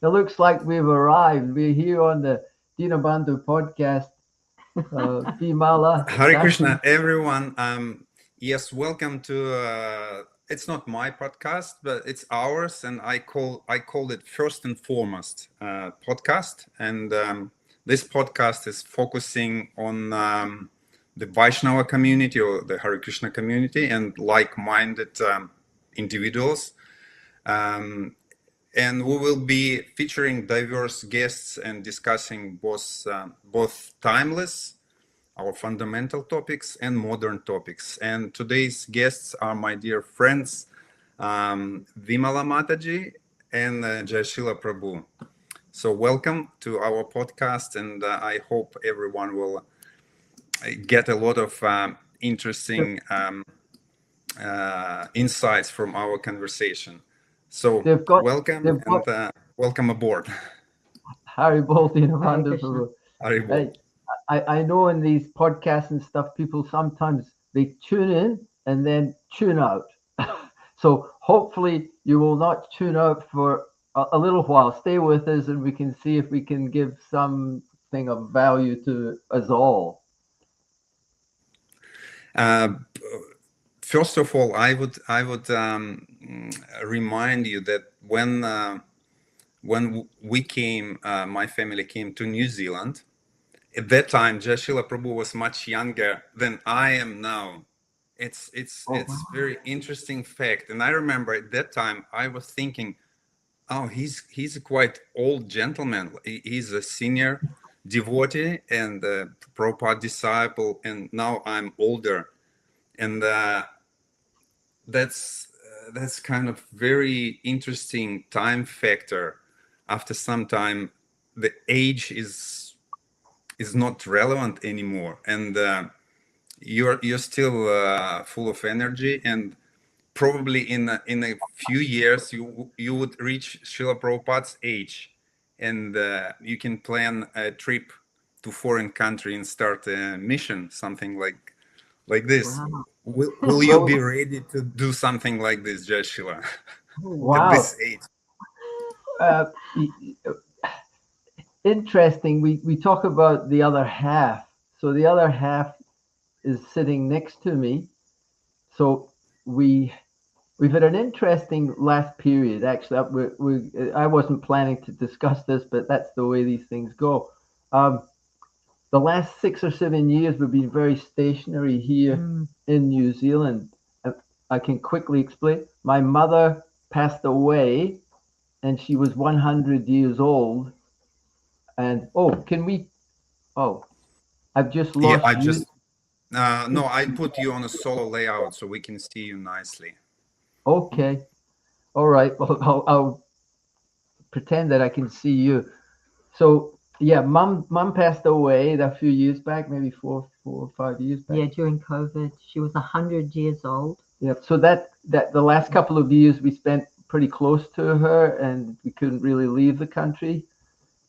It looks like we've arrived. We're here on the Dinabandhu podcast. Vimala, Hare Sattvic. Krishna, everyone. Yes, welcome to. It's not my podcast, but it's ours, and I call it first and foremost podcast. And this podcast is focusing on the Vaisnava community or the Hare Krishna community and like-minded individuals. Um, and we will be featuring diverse guests and discussing both timeless our fundamental topics and modern topics. And today's guests are my dear friends, Vimala Mataji and Jaya Sila Prabhu. So welcome to our podcast, and I hope everyone will get a lot of interesting insights from our conversation. So They've got, welcome they've got and welcome aboard. Harry Bolt Hare Dinabandhu. Krishna. Aribo. Hey, I know in these podcasts and stuff, people sometimes they tune in and then tune out. So hopefully you will not tune out for a little while. Stay with us, and we can see if we can give something of value to us all. Uh, First of all, I would remind you that when we came, my family came to New Zealand. At that time, Jashila Prabhu was much younger than I am now. Oh, It's very interesting fact, and I remember at that time I was thinking, oh, he's a quite old gentleman. He's a senior devotee and a Prabhupada disciple, and now I'm older, and that's kind of very interesting time factor. After some time, the age is not relevant anymore, and you're still full of energy, and probably in a few years you would reach Srila Prabhupada's age, and you can plan a trip to foreign country and start a mission, something like this. Wow. Will you well, be ready to do something like this, Joshua, Oh, at wow. wow. this age? Uh, Interesting. We talk about the other half. So the other half is sitting next to me. So we we've had an interesting last period. Actually, I wasn't planning to discuss this, but that's the way these things go. Um, the last 6 or 7 years, we've been very stationary here Mm. in New Zealand. Uh, I can quickly explain. My mother passed away, and she was 100 years old. And oh, can we? Oh, I've just Yeah, lost I you. just no, I put you on a solo layout so we can see you nicely. Okay. All right. Well, I'll pretend that I can see you. So yeah, mum passed away a few years back, maybe 4 or 5 years back. Yeah, during COVID, she was 100 years old. Yeah. So that the last couple of years we spent pretty close to her, and we couldn't really leave the country.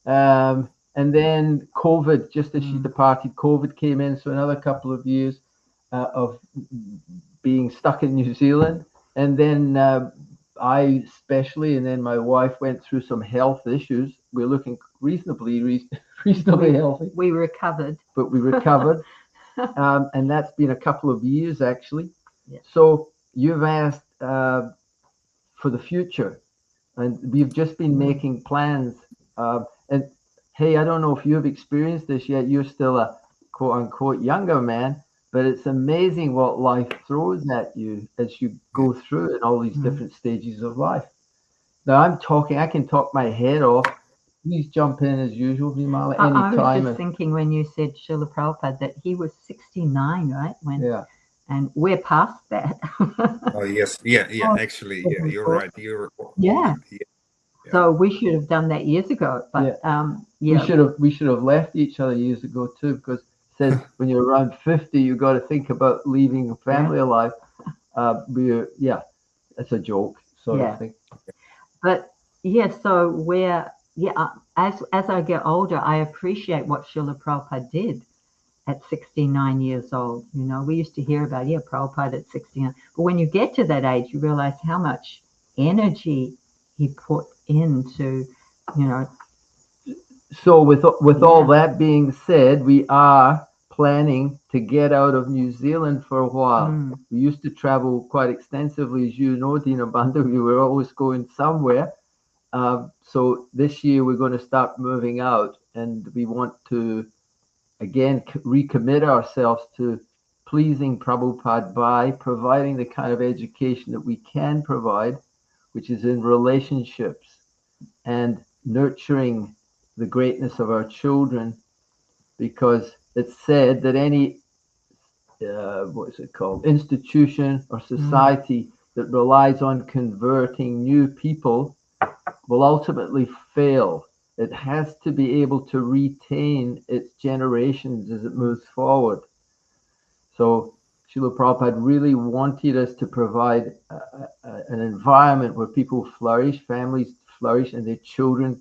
And then COVID, just as she Mm. departed, COVID came in. So another couple of years of being stuck in New Zealand. And then I, especially, and then my wife went through some health issues. We're looking reasonably We healthy, we recovered. but we recovered. And that's been a couple of years actually. Yeah. So you've asked for the future, and we've just been Mm. making plans. And hey, I don't know if you've experienced this yet. You're still a quote unquote younger man, but it's amazing what life throws at you as you go through in all these Mm. different stages of life. Now I'm talking, I can talk my head off. Please jump in as usual, Vimala, I was anytime. just thinking when you said Srila Prabhupada that he was 69, right? Yeah. And we're past that. Oh yes, yeah. Oh, Actually, yeah, goodness you're gracious. right. You're Yeah. older. Yeah. So we should have done that years ago. But yeah, We should have left each other years ago too, because it says when you're around 50, you got to think about leaving a family alive. Yeah, that's a joke sort Yeah. of thing. but yeah, so as I get older, I appreciate what Srila Prabhupada did at 69 years old. You know, we used to hear about, Prabhupada at 69. But when you get to that age, you realize how much energy he put into you know. So with all Yeah. that being said, we are planning to get out of New Zealand for a while. Mm. We used to travel quite extensively, as you know, Dina Bandhu. We were always going somewhere. So this year we're going to start moving out, and we want to again recommit ourselves to pleasing Prabhupada by providing the kind of education that we can provide, which is in relationships and nurturing the greatness of our children, because it's said that any what is it called, institution or society that relies on converting new people will ultimately fail. It has to be able to retain its generations as it moves forward. So Srila Prabhupada really wanted us to provide an environment where people flourish, families flourish, and their children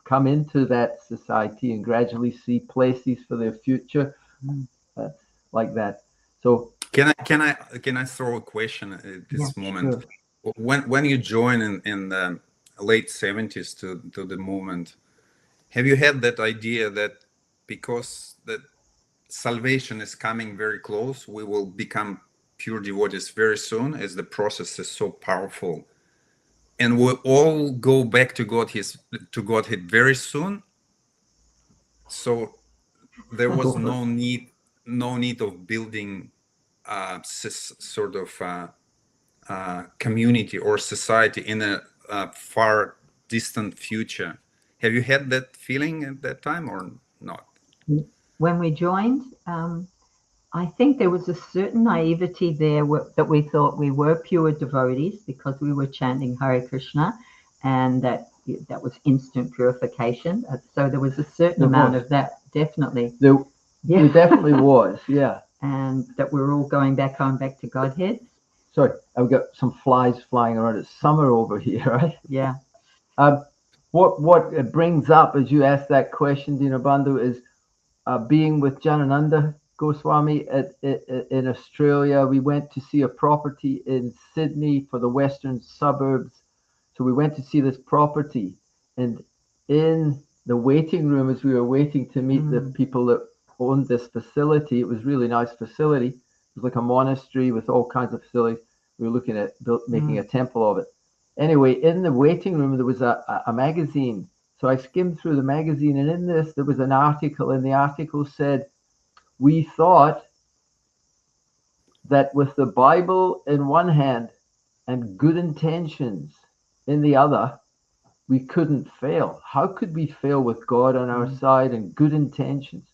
come into that society and gradually see places for their future, like that. So Can I throw a question at Yeah, this moment? sure. When you join in the late 70s to the movement, have you had that idea that because that salvation is coming very close, we will become pure devotees very soon, as the process is so powerful, and we'll all go back to Godhead very soon? So there was no need of building sort of community or society in a far distant future. Have you had that feeling at that time or not? when we joined, I think there was a certain naivety there that we thought we were pure devotees because we were chanting Hare Krishna, and that was instant purification. So there was a certain There amount was. of that, definitely. There Yeah. definitely was, yeah. And that we're all going back to Godhead. Sorry, I've got some flies flying around. It's summer over here, right? Yeah. What it brings up as you ask that question, Dinabandhu, is being with Janananda Goswami in Australia. We went to see a property in Sydney for the western suburbs. So we went to see this property, and in the waiting room, as we were waiting to meet the people that owned this facility, it was a really nice facility. It was like a monastery with all kinds of facilities. We were looking at making a temple of it. Anyway, in the waiting room, there was a magazine. So I skimmed through the magazine, and in this, there was an article, and the article said, we thought that with the Bible in one hand and good intentions in the other, we couldn't fail. How could we fail with God on our side and good intentions?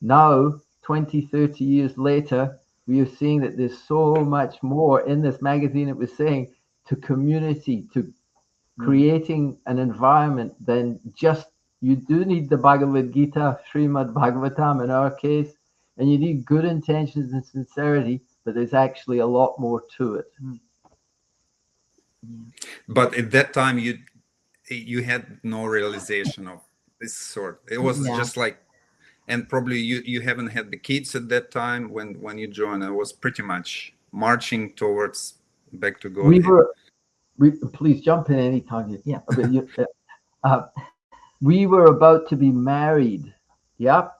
Now, 20, 30 years later, we are seeing that there's so much more in this magazine. It was saying to community, to creating an environment than just, you do need the Bhagavad Gita, Srimad Bhagavatam in our case, and you need good intentions and sincerity, but there's actually a lot more to it. But at that time, you had no realization of this sort. It was just like, and probably you haven't had the kids at that time when you joined. It was pretty much marching towards back to Godhead. Please jump in anytime. Yeah. We were about to be married. Yep.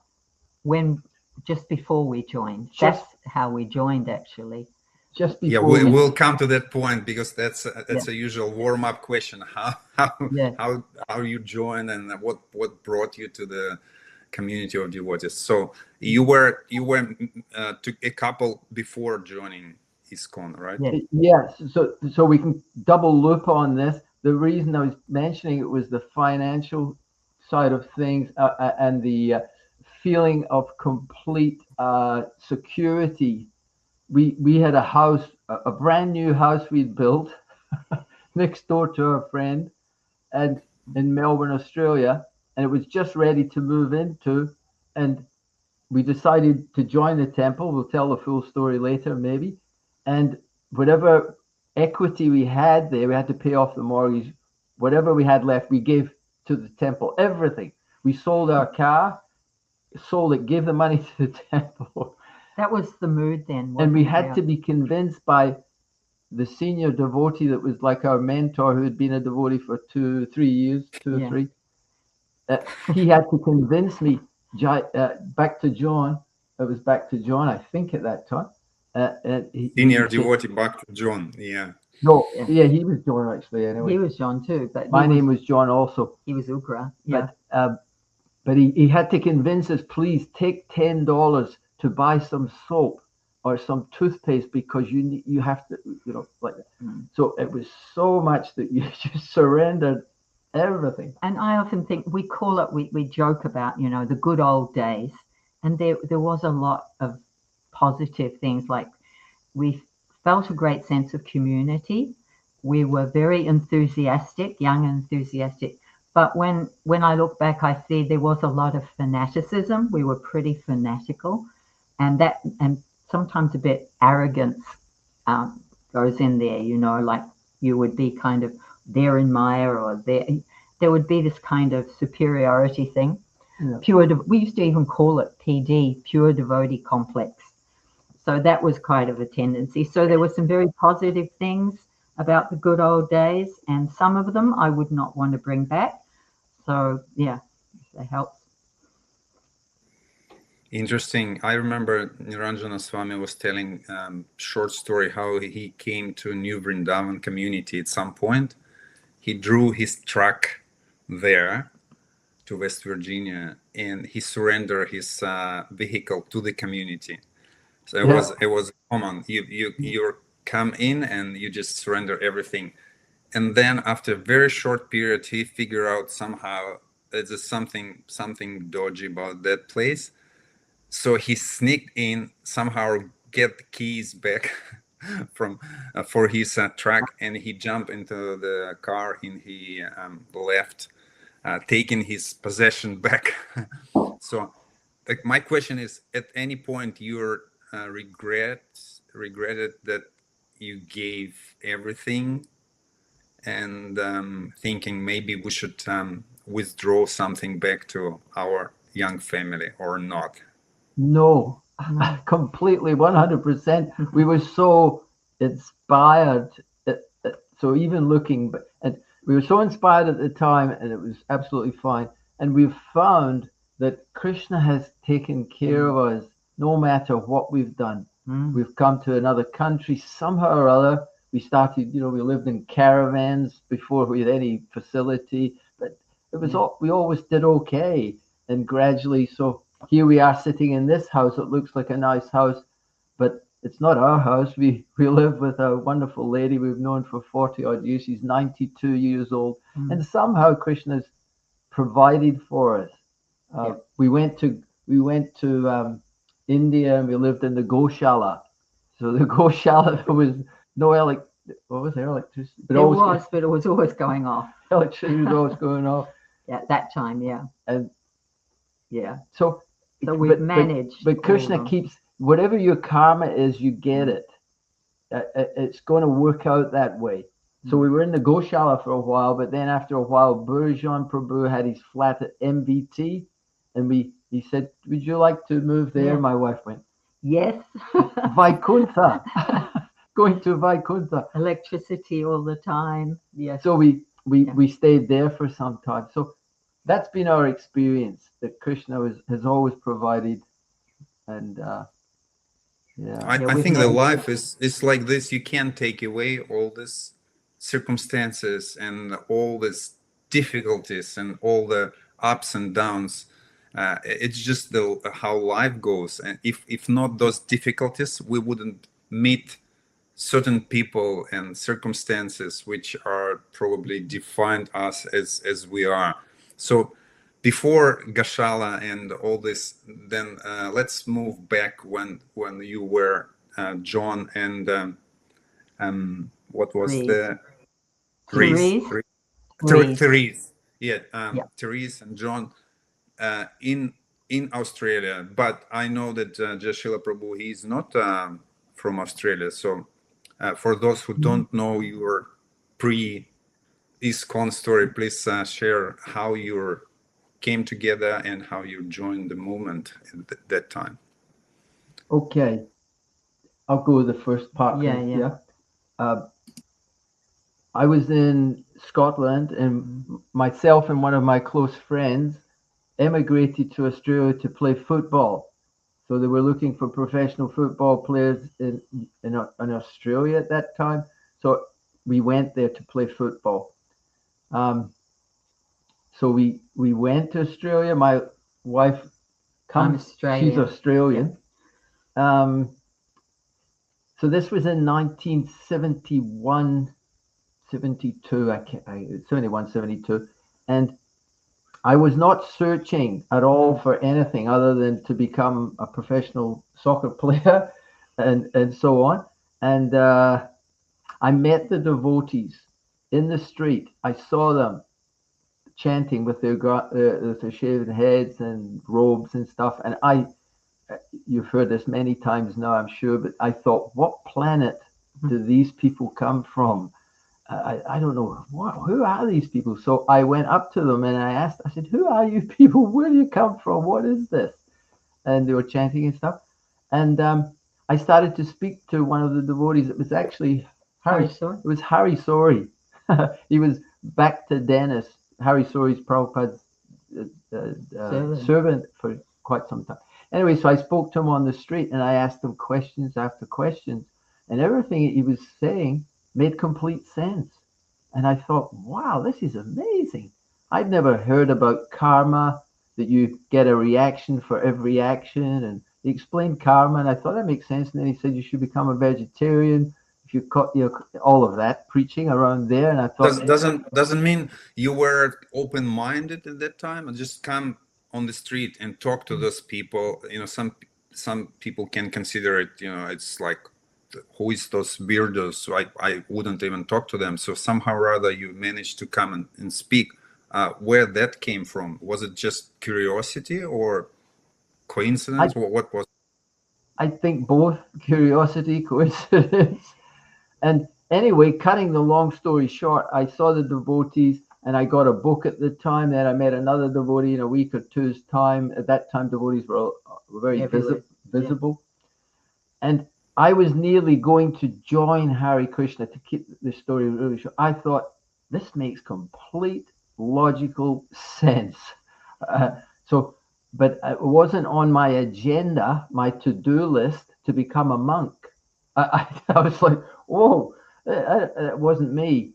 Just before we joined. Just- That's how we joined, actually. Just Yeah, before we'll come to that point, because that's a usual warm-up question. How you joined and what brought you to the community of devotees. So you were to a couple before joining ISKCON, right? Yes. So we can double loop on this. The reason I was mentioning it was the financial side of things, and the feeling of complete security. We had a house, a brand new house we'd built next door to our friend, and in Melbourne, Australia, and it was just ready to move into. And we decided to join the temple. We'll tell the full story later, maybe. And whatever equity we had there, we had to pay off the mortgage. Whatever we had left, we gave to the temple. Everything. We sold our car, sold it, gave the money to the temple. That was the mood then. And we wasn't had it? to be convinced by the senior devotee that was like our mentor, who had been a devotee for 2 or 3 years, two or three. he had to convince me back to John. It was back to John, I think, at that time. Senior devotee back to John. Yeah. No, Yeah. yeah, he was John actually. Anyway, He was John too, but my name was John also. he was Ugra. Yeah. But he had to convince us, please take $10 to buy some soap or some toothpaste because you have to, like that. So it was so much that you just surrendered everything. And I often think we joke about, the good old days. And there was a lot of positive things, like we felt a great sense of community. We were very enthusiastic, young and enthusiastic. But when I look back, I see there was a lot of fanaticism. We were pretty fanatical, and sometimes a bit arrogance goes in there. Like you would be kind of there in Maya, or there would be this kind of superiority thing. Yeah. We used to even call it PD, pure devotee complex. So that was quite of a tendency. So there were some very positive things about the good old days, and some of them I would not want to bring back. So yeah, that helps. Interesting. I remember Niranjana Swami was telling short story how he came to New Vrindavan community at some point. He drew his truck there to West Virginia, and he surrendered his vehicle to the community. So it was common. You come in and you just surrender everything, and then after a very short period, he figured out somehow there's something dodgy about that place. So he sneaked in, somehow get the keys back from for his truck, and he jumped into the car and he left, taking his possession back. So my question is, at any point you're regretted that you gave everything, and thinking maybe we should withdraw something back to our young family, or not? No, completely, 100%. We were so inspired. So even looking, and we were so inspired at the time, and it was absolutely fine. And we've found that Krishna has taken care of us no matter what we've done. We've come to another country somehow or other. We started, we lived in caravans before we had any facility, but it was we always did okay. And gradually, so here we are sitting in this house. It looks like a nice house, but it's not our house. We live with a wonderful lady we've known for 40 odd years. She's 92 years old, and somehow Krishna's provided for us. We went to India, and we lived in the Goshala. So the Goshala, there was no what was there, electricity? But it was always going off. Electricity was always going off. Yeah, at that time, yeah. And yeah. So we've managed. But Krishna keeps, whatever your karma is, you get it. It's going to work out that way. So we were in the Goshala for a while, but then after a while, Burjan Prabhu had his flat at MVT, and he said, "Would you like to move there?" My wife went, "Yes." Vaikuntha, going to Vaikuntha. Electricity all the time. Yes. So we stayed there for some time. So that's been our experience, that Krishna has always provided, and I think the life is like this. You can't take away all these circumstances and all these difficulties and all the ups and downs. It's just how life goes, and if not those difficulties, we wouldn't meet certain people and circumstances which are probably defined us as we are. So before Gashala and all this, then let's move back when you were John and what was the Therese? Therese. Yeah, Therese and John in Australia. But I know that Jaya Sila Prabhu, he is not from Australia. So for those who don't know your pre-ISKCON story, please share how you came together and how you joined the movement at that time. Okay, I'll go with the first part. I was in Scotland, and myself and one of my close friends emigrated to Australia to play football. So they were looking for professional football players in Australia at that time. So we went there to play football. Um, so we went to Australia. My wife I'm comes. She's Australian. Australian. So this was in 1971, 72. 71, 72, and I was not searching at all for anything other than to become a professional soccer player, and so on. And I met the devotees in the street. I saw them chanting with their shaven heads and robes and stuff. And you've heard this many times now, I'm sure, but I thought, what planet do these people come from? I don't know, who are these people? So I went up to them and I said, who are you people? Where do you come from? What is this? And they were chanting and stuff. And I started to speak to one of the devotees. It was actually Harry. It was Harry Sori. He was Bhakta Dennis, Harry Sori's Prabhupada's servant for quite some time. Anyway, so I spoke to him on the street and I asked him questions after questions, and everything he was saying made complete sense. And I thought, wow, this is amazing. I'd never heard about karma, that you get a reaction for every action. And he explained karma, and I thought that makes sense. And then he said you should become a vegetarian if you cut, all of that preaching around there. And I thought, doesn't mean you were open-minded at that time, and just come on the street and talk to those people. Some people can consider it, it's like, who is those weirdos? So I wouldn't even talk to them. So somehow or other you managed to come and speak. Where that came from? Was it just curiosity or coincidence? What was? I think both curiosity, coincidence. And anyway, cutting the long story short, I saw the devotees and I got a book at the time. Then I met another devotee in a week or two's time. At that time, devotees were very visible. Yeah. And I was nearly going to join Hare Krishna. To keep the story really short, I thought, this makes complete logical sense. But it wasn't on my agenda, my to-do list, to become a monk. I was like, whoa, it wasn't me.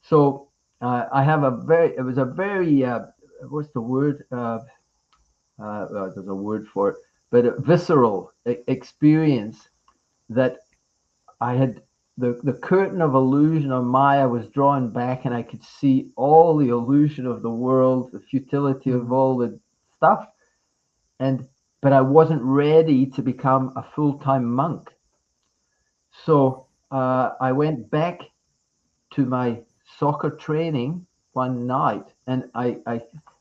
So I have it was a very, what's the word? There's a word for it, but a visceral experience that I had. The curtain of illusion of Maya was drawn back, and I could see all the illusion of the world, the futility of all the stuff. But I wasn't ready to become a full-time monk. So I went back to my soccer training one night, and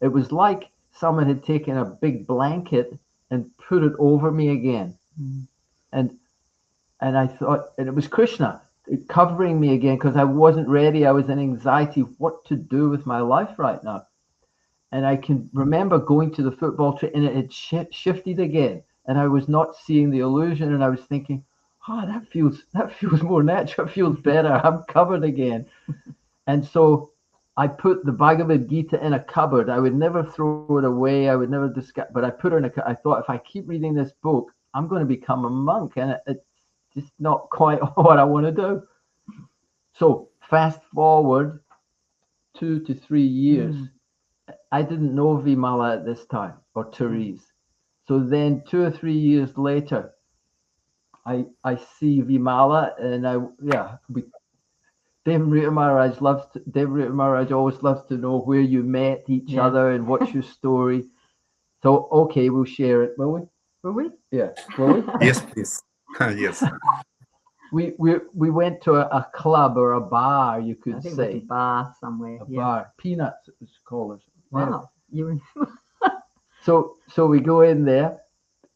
it was like someone had taken a big blanket and put it over me again. And I thought, and it was Krishna covering me again, because I wasn't ready. I was in anxiety, what to do with my life right now. And I can remember going to the football and it had shifted again, and I was not seeing the illusion, and I was thinking, that feels more natural, it feels better, I'm covered again. And so I put the Bhagavad Gita in a cupboard. I would never throw it away, I would never discuss, but I put it I thought, if I keep reading this book, I'm going to become a monk, and it's just not quite what I want to do. So fast forward 2 to 3 years. I didn't know Vimala at this time, or Therese. So then 2 or 3 years later, I see Vimala, and Dev Maharaj always loves to know where you met each other and what's your story. So okay, we'll share it, will we? Will we? Yeah, will we? Yes, please. Yes. We went to a club or a bar, you could I think say. it was a bar somewhere. A bar, Peanuts it was called. Wow, anyway. So we go in there.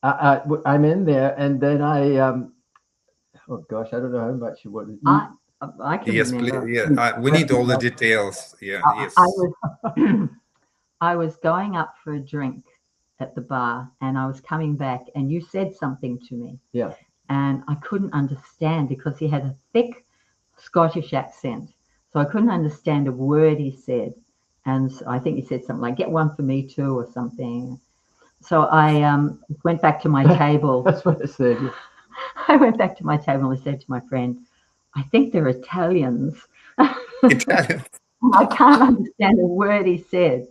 I'm in there, and then oh gosh, I don't know how much you want. I can yes, remember. please. Yeah, we need all the details. Yeah, yes. I was going up for a drink at the bar, and I was coming back, and you said something to me. Yeah. And I couldn't understand because he had a thick Scottish accent. So So I couldn't understand a word he said. And I think he said something like, "Get one for me too," or something. So I went back to my table. That's what I said. Yeah. I went back to my table and I said to my friend, "I think they're Italians." Italian. I can't understand a word he said.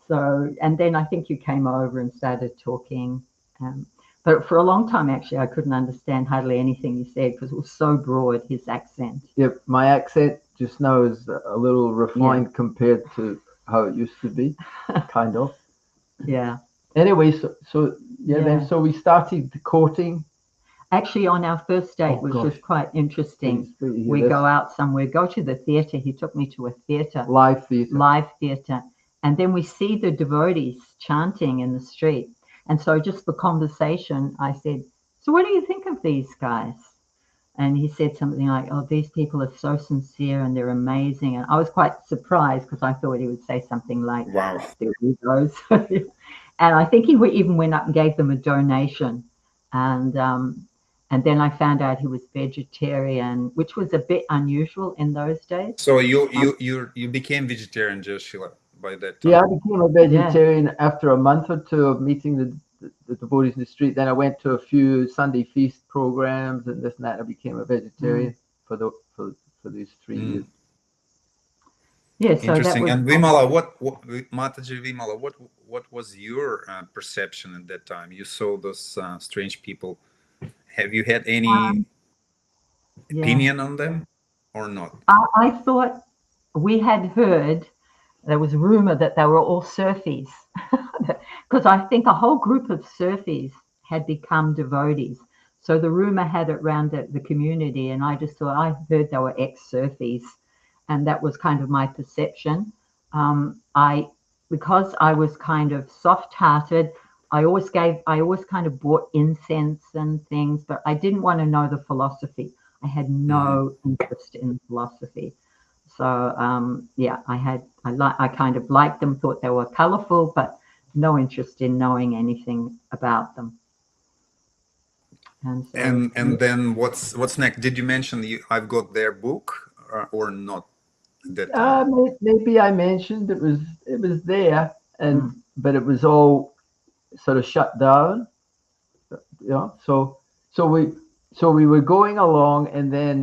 So, and then I think you came over and started talking. But for a long time, actually, I couldn't understand hardly anything he said because it was so broad, his accent. Yep, my accent just now is a little refined compared to how it used to be, kind of. Yeah. Anyway, then so we started courting. Actually, on our first date, which was quite interesting, we go out somewhere, go to the theatre. He took me to a theatre. Live theatre. And then we see the devotees chanting in the street. And so just for conversation, I said, "So what do you think of these guys?" And he said something like, "Oh, these people are so sincere and they're amazing." And I was quite surprised because I thought he would say something like, "Wow, they're egos." And I think he even went up and gave them a donation. And then I found out he was vegetarian, which was a bit unusual in those days. So you became vegetarian, Jaya Sila, by that time? Yeah, I became a vegetarian after a month or two of meeting the devotees in the street. Then I went to a few Sunday feast programs and this and that. I became a vegetarian for these 3 years. Yeah, so interesting. That was, and Vimala, what Mataji Vimala, what was your perception at that time? You saw those strange people. Have you had any opinion on them or not? I thought we had heard, there was rumor that they were all surfies, because I think a whole group of surfies had become devotees. So the rumor had it around the community, and I just thought, I heard they were ex-surfies, and that was kind of my perception. Because I was kind of soft-hearted, I always kind of bought incense and things, but I didn't want to know the philosophy. I had no interest in philosophy. So I kind of liked them, thought they were colorful, but no interest in knowing anything about them. And then what's next? Did you mention I've got their book or not? That maybe I mentioned it was there, but it was all sort of shut down. So we were going along, and then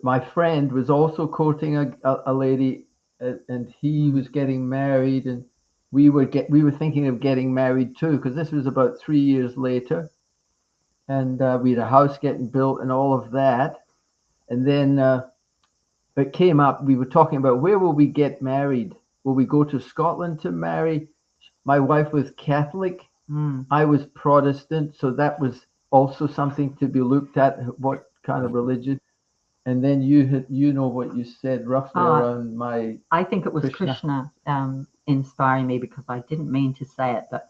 my friend was also courting a lady, and he was getting married, and we were thinking of getting married too, because this was about 3 years later, and we had a house getting built and all of that, and then it came up. We were talking about, where will we get married? Will we go to Scotland to marry? My wife was Catholic. I was Protestant, so that was also something to be looked at. What kind of religion? And then you know what you said roughly around my. I think it was Krishna inspiring me, because I didn't mean to say it, but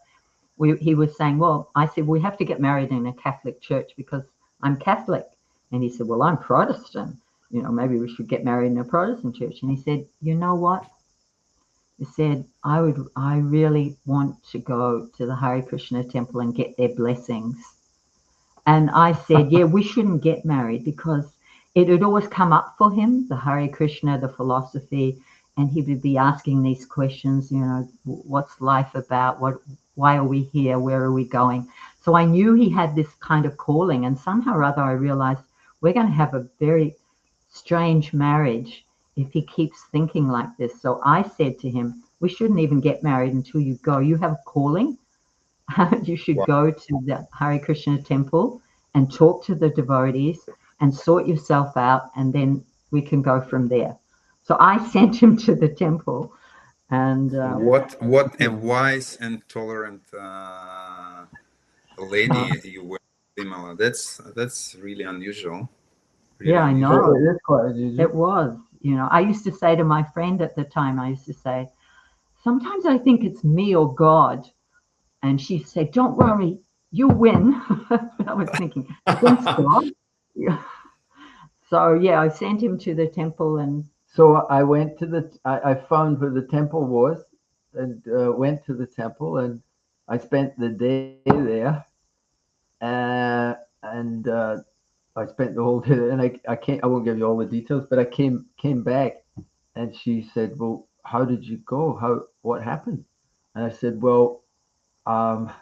he was saying, well, I said, we have to get married in a Catholic church because I'm Catholic. And he said, well, I'm Protestant. Maybe we should get married in a Protestant church. And he said, you know what? He said, I really want to go to the Hare Krishna temple and get their blessings. And I said, yeah, we shouldn't get married, because it had always come up for him, the Hare Krishna, the philosophy, and he would be asking these questions, what's life about? Why are we here? Where are we going? So I knew he had this kind of calling, and somehow or other I realized we're going to have a very strange marriage if he keeps thinking like this. So I said to him, we shouldn't even get married until you go. You have a calling. You should go to the Hare Krishna temple and talk to the devotees and sort yourself out, and then we can go from there. So I sent him to the temple. And what a wise and tolerant lady you were, Vimala. That's really unusual. Really unusual. I know. It is quite unusual. It was. I used to say to my friend at the time, sometimes I think it's me or God. And she'd say, don't worry, you win. I was thinking, against God? Yeah. So, I sent him to the temple. And so I went to I found where the temple was, and went to the temple, and I spent the day there. And I spent the whole day, and I won't give you all the details, but I came back, and she said, "Well, how did you go? What happened?" And I said, "Well, um,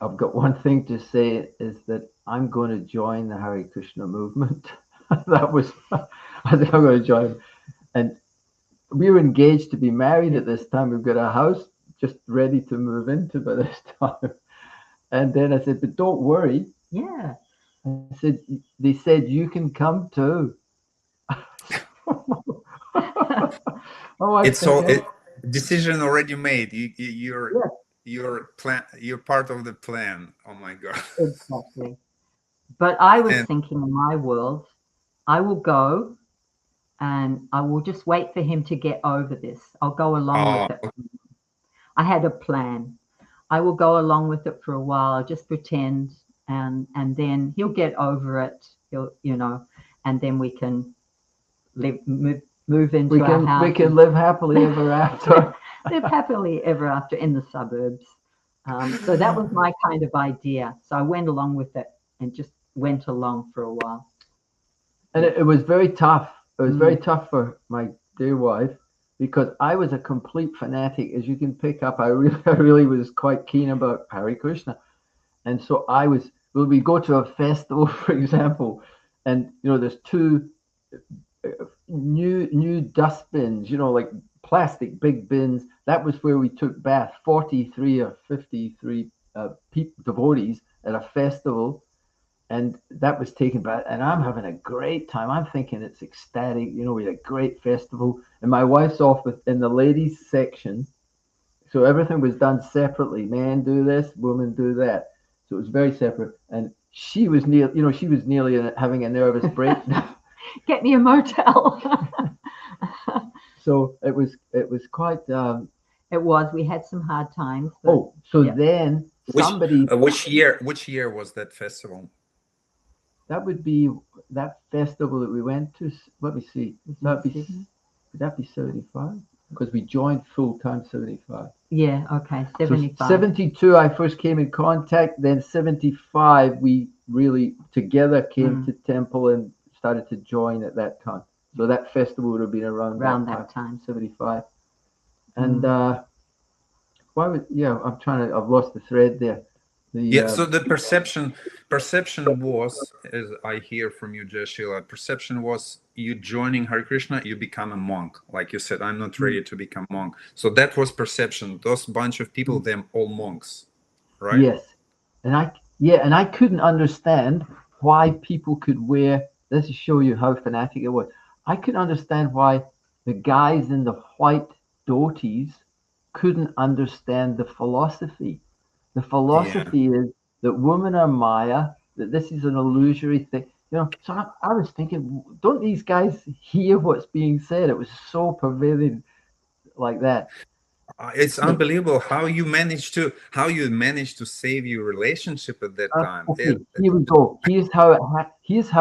I've got one thing to say is that I'm going to join the Hare Krishna movement." That was, I think I'm going to join, and we were engaged to be married at this time. We've got a house just ready to move into by this time. And then I said, "But don't worry." Yeah. I said, "They said you can come too." Oh, I It's think, all decision already made. yeah, you're part of the plan. Oh my God. Exactly. But I was And thinking in my world, I will go and I will just wait for him to get over this. I'll go along oh, with it. I had a plan. I will go along with it for a while. I'll just pretend, and then he'll get over it. He'll, and then we can move we into our can house. we can live happily ever after. Live happily ever after in the suburbs. So that was my kind of idea. So I went along with it and just went along for a while. And it was very tough. It was very Mm. tough for my dear wife because I was a complete fanatic, as you can pick up. I really was quite keen about Hare Krishna, and so I was. Well, we go to a festival, for example, and there's two new dustbins, like plastic big bins. That was where we took bath. 43 or 53 devotees at a festival, and that was taken back. And I'm having a great time. I'm thinking it's ecstatic. We had a great festival, and my wife's off in the ladies section, so everything was done separately. Men do this, women do that. So it was very separate, and she was nearly having a nervous breakdown. Get me a motel. So it was quite. It was. We had some hard times. But Oh, so yeah. then somebody which year was that festival? that would be that festival that we went to. Let me see. Would that be 75? Because we joined full time 75. Yeah. Okay. So 75. 72, I first came in contact. Then 75, we really together came to temple and started to join at that time. So that festival would have been around that time. 75. And I've lost the thread there. So the perception was, as I hear from you, Jaya Sila, perception was you joining Hare Krishna, you become a monk. Like you said, I'm not ready to become monk. So that was perception. Those bunch of people, them all monks, right? Yes, and I couldn't understand why people could wear. This to show you how fanatic it was. I couldn't understand why the guys in the white dhotis couldn't understand the philosophy. The Yeah. philosophy is that women are Maya, that this is an illusory thing. So I was thinking, don't these guys hear what's being said? It was so pervading like that. It's unbelievable how you managed to save your relationship at that time. Okay, here we go. Here's how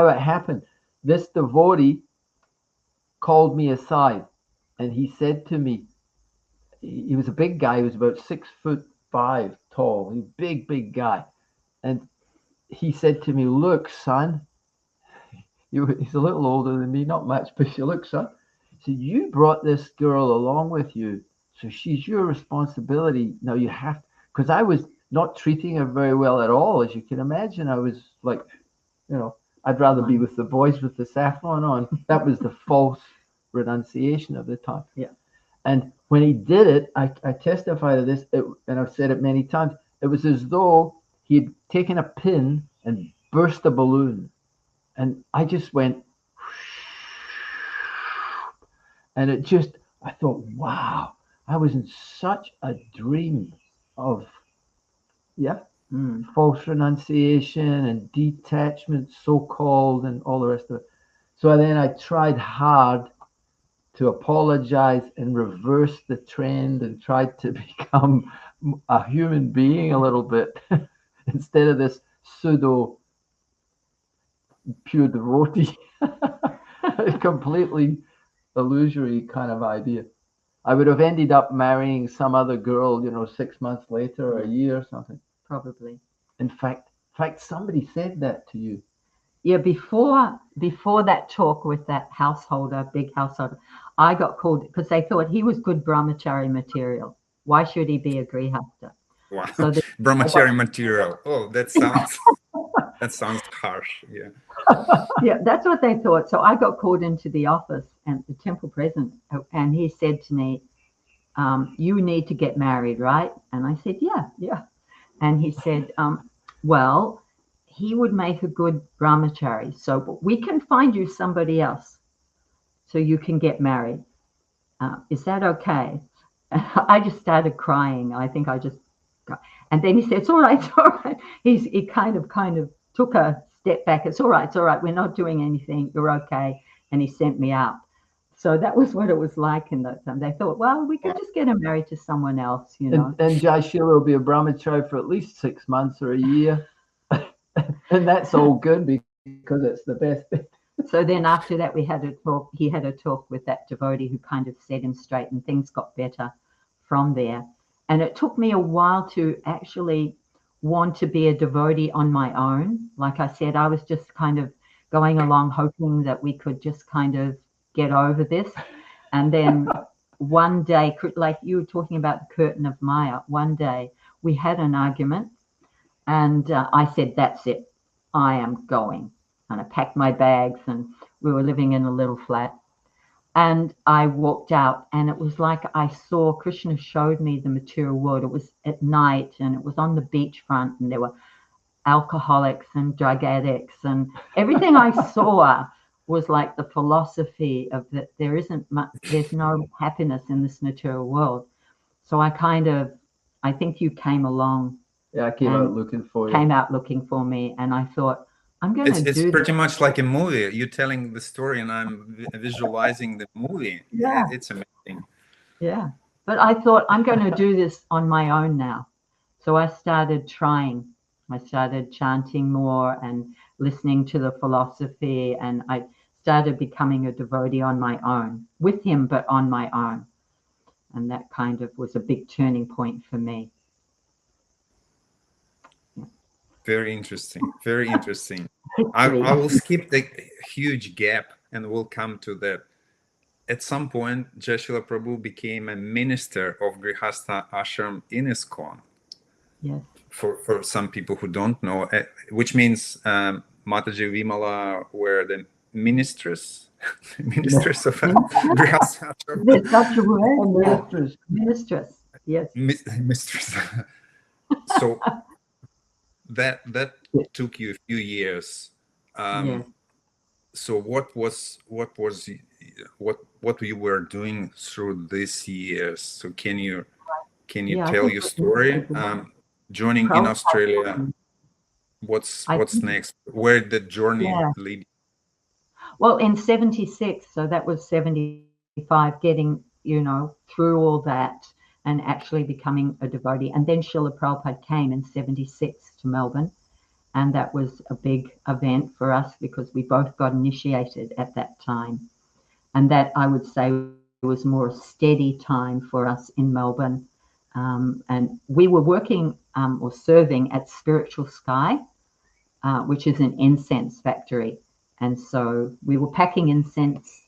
it happened. This devotee called me aside, and he said to me, he was a big guy. He was about 6'5" tall. He was a big guy, and he said to me, "Look, son, he's a little older than me, not much, but you look, son. So you brought this girl along with you, so she's your responsibility. Now you have, because I was not treating her very well at all, as you can imagine. I was like, I'd rather be with the boys with the saffron on. That was the false renunciation of the time. Yeah. And when he did it, I testify to this, and I've said it many times. It was as though he'd taken a pin and burst a balloon. And I just went, and I thought, wow, I was in such a dream of, yeah, false renunciation and detachment, so called, and all the rest of it. So then I tried hard to apologize and reverse the trend and tried to become a human being a little bit instead of this pseudo pure devotee, completely illusory kind of idea. I would have ended up marrying some other girl, 6 months later or a year or something. Probably. In fact, somebody said that to you. yeah, before that talk with that householder, big householder, I got called because they thought he was good brahmachari material. Why should he be a grihasta? Wow. So they, Brahmachari material. Oh, that sounds harsh. Yeah. yeah, that's what they thought. So I got called into the office and the temple president, and he said to me, "You need to get married, right?" And I said, "Yeah, yeah." And he said, "Well, he would make a good brahmachari, so we can find you somebody else, so you can get married. Is that okay?" I just started crying. I think I just, and then he said, "It's all right, it's all right." He kind of took a step back. It's all right, it's all right. We're not doing anything. You're okay. And he sent me out. So that was what it was like in that time. They thought, well, we could just get him married to someone else, you know. And Jaya Sila will be a brahmachari for at least 6 months or a year. And that's all good because it's the best thing. So then after that, we had a talk. He had a talk with that devotee who kind of set him straight, and things got better from there. And it took me a while to actually want to be a devotee on my own. Like I said, I was just kind of going along hoping that we could just kind of get over this. And then one day, like you were talking about the curtain of Maya, one day we had an argument, and I said, "That's it. I am going." And I packed my bags, and we were living in a little flat. And I walked out, and it was like I saw Krishna showed me the material world. It was at night, and it was on the beachfront, and there were alcoholics and drug addicts, and everything I saw was like the philosophy of that there isn't much, there's no happiness in this material world. So I think you came along. Yeah, I came out looking for you. Came out looking for me, and I thought, I'm going to do It's pretty much like a movie. You're telling the story, and I'm visualizing the movie. Yeah. It's amazing. Yeah. But I thought, I'm going to do this on my own now. So I started trying. I started chanting more and listening to the philosophy, and I started becoming a devotee on my own, with him, but on my own. And that kind of was a big turning point for me. Very interesting. Very interesting. I will skip the huge gap and we'll come to that. At some point, Jaya Sila Prabhu became a minister of Grihastha Ashram in ISKCON. Yes. For some people who don't know, which means Mataji Vimala were the ministers of Grihastha Ashram. There's such a word. Mistress. Yes. Mistress. So that took you a few years. Yes. So what you were doing through these years? So can you tell your story? Joining in Australia. What's next? Where did the journey lead? Well, in 76, so that was 75, getting, through all that and actually becoming a devotee. And then Srila Prabhupada came in 76 to Melbourne. And that was a big event for us because we both got initiated at that time. And that, I would say, was more a steady time for us in Melbourne. And we were working or serving at Spiritual Sky, which is an incense factory. And so we were packing incense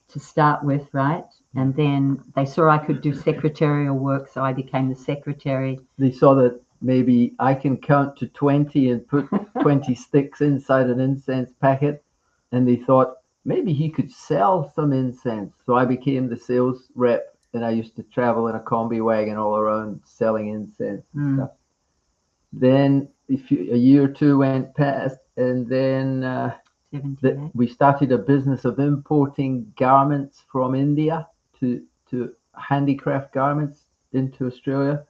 to start with, right? And then they saw I could do secretarial work, so I became the secretary. They saw that maybe I can count to 20 and put 20 sticks inside an incense packet. And they thought maybe he could sell some incense. So I became the sales rep, and I used to travel in a combi wagon all around selling incense and stuff. Then a year or two went past, and then we started a business of importing garments from India to handicraft garments into Australia.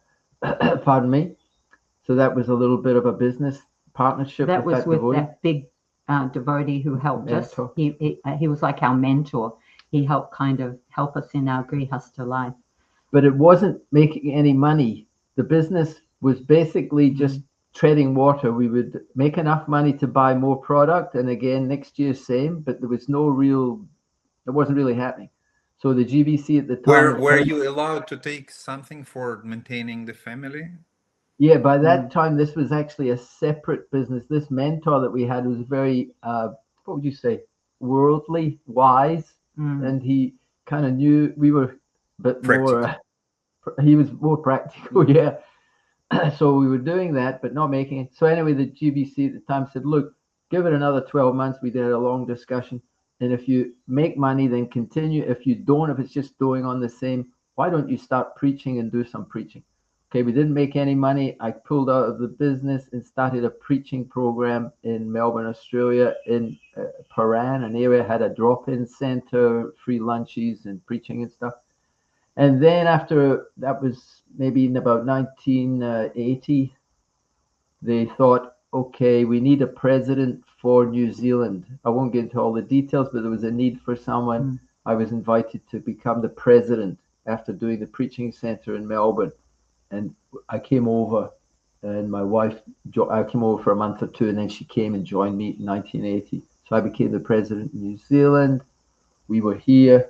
Pardon me. So that was a little bit of a business partnership. That was with that big devotee who helped us. He was like our mentor. He helped help us in our Grihastha life. But it wasn't making any money. The business was basically just treading water. We would make enough money to buy more product, and again next year same, but there was it wasn't really happening. So the GBC at the time. Were you allowed to take something for maintaining the family? Yeah, by that time, this was actually a separate business. This mentor that we had was very, what would you say, worldly, wise, and he kind of knew we were a bit Practical. more. He was more practical, yeah. So we were doing that, but not making it. So anyway, the GBC at the time said, "Look, give it another 12 months." We did a long discussion, and if you make money, then continue. If you don't, if it's just going on the same, why don't you start preaching and do some preaching? Okay, we didn't make any money. I pulled out of the business and started a preaching program in Melbourne, Australia, in Paran, an area had a drop-in center, free lunches and preaching and stuff. And then after that was maybe in about 1980, they thought, okay, we need a president for New Zealand. I won't get into all the details, but there was a need for someone. I was invited to become the president after doing the preaching center in Melbourne. And I came over, and my wife, I came over for a month or two, and then she came and joined me in 1980. So I became the president of New Zealand. We were here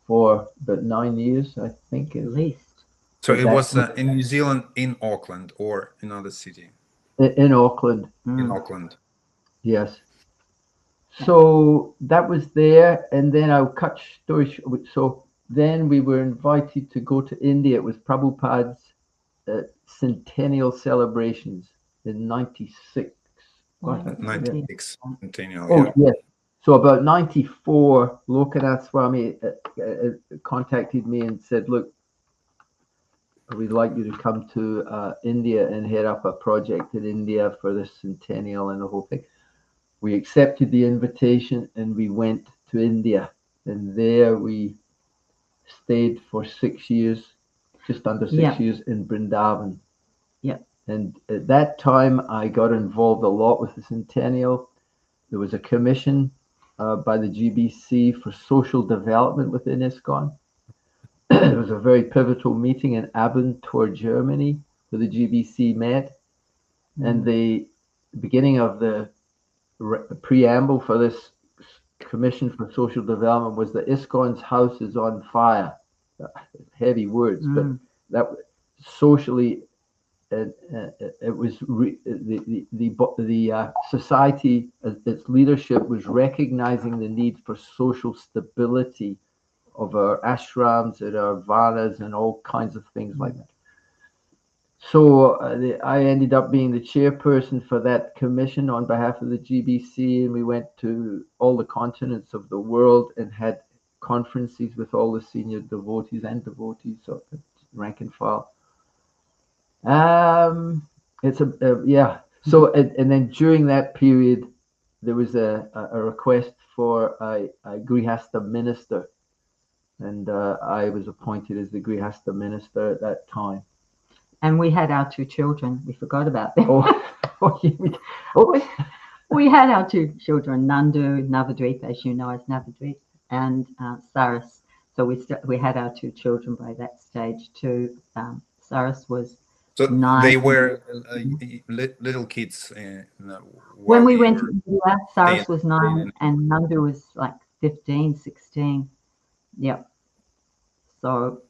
for about 9 years, I think, at least. So it was in New Zealand, in Auckland, or another city? In Auckland. In Auckland. Yes. So that was there, and then I'll cut story short. So then we were invited to go to India. It was Prabhupada's centennial celebrations in 96. 96 centennial. Oh, yes. So about 94, Lokanath Swami contacted me and said, "Look, we'd like you to come to India and head up a project in India for the centennial and the whole thing." We accepted the invitation and we went to India. And there we stayed for 6 years, just under 6 years in Vrindavan. Yeah. And at that time, I got involved a lot with the centennial. There was a commission by the GBC for social development within ISKCON. It was a very pivotal meeting in Abentur, Germany, where the GBC met. And the beginning of the preamble for this commission for social development was that ISKCON's house is on fire. Heavy words, but that socially, it was the society, its leadership was recognizing the need for social stability of our ashrams and our vanas and all kinds of things like that. So I ended up being the chairperson for that commission on behalf of the GBC, and we went to all the continents of the world and had conferences with all the senior devotees and devotees, so rank and file. It's So and then during that period, there was a request for a Grihastha minister, and I was appointed as the Grihastha minister at that time. And we had our two children. We forgot about them. We had our two children, Nandu, Navadvip, as you know, as Navadvip, and Saras. So we had our two children by that stage too. Saras was 9. They were little kids. When we went to India, Saras was 9 and Nandu was like 15, 16. Yep. So,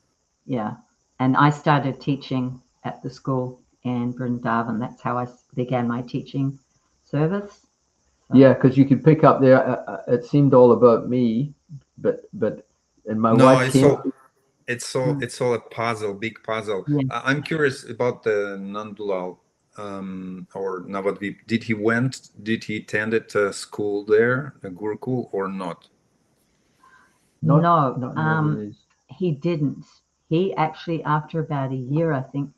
yeah. And I started teaching at the school in Vrindavan. That's how I began my teaching service. So. Yeah, because you could pick up there. It seemed all about me, but and my wife came. It's all a puzzle, big puzzle. Yeah. I'm curious about the Nandulal or Navadvip. Did he attended a school there, a Gurukul, or not? No, he didn't. He actually, after about a year, I think,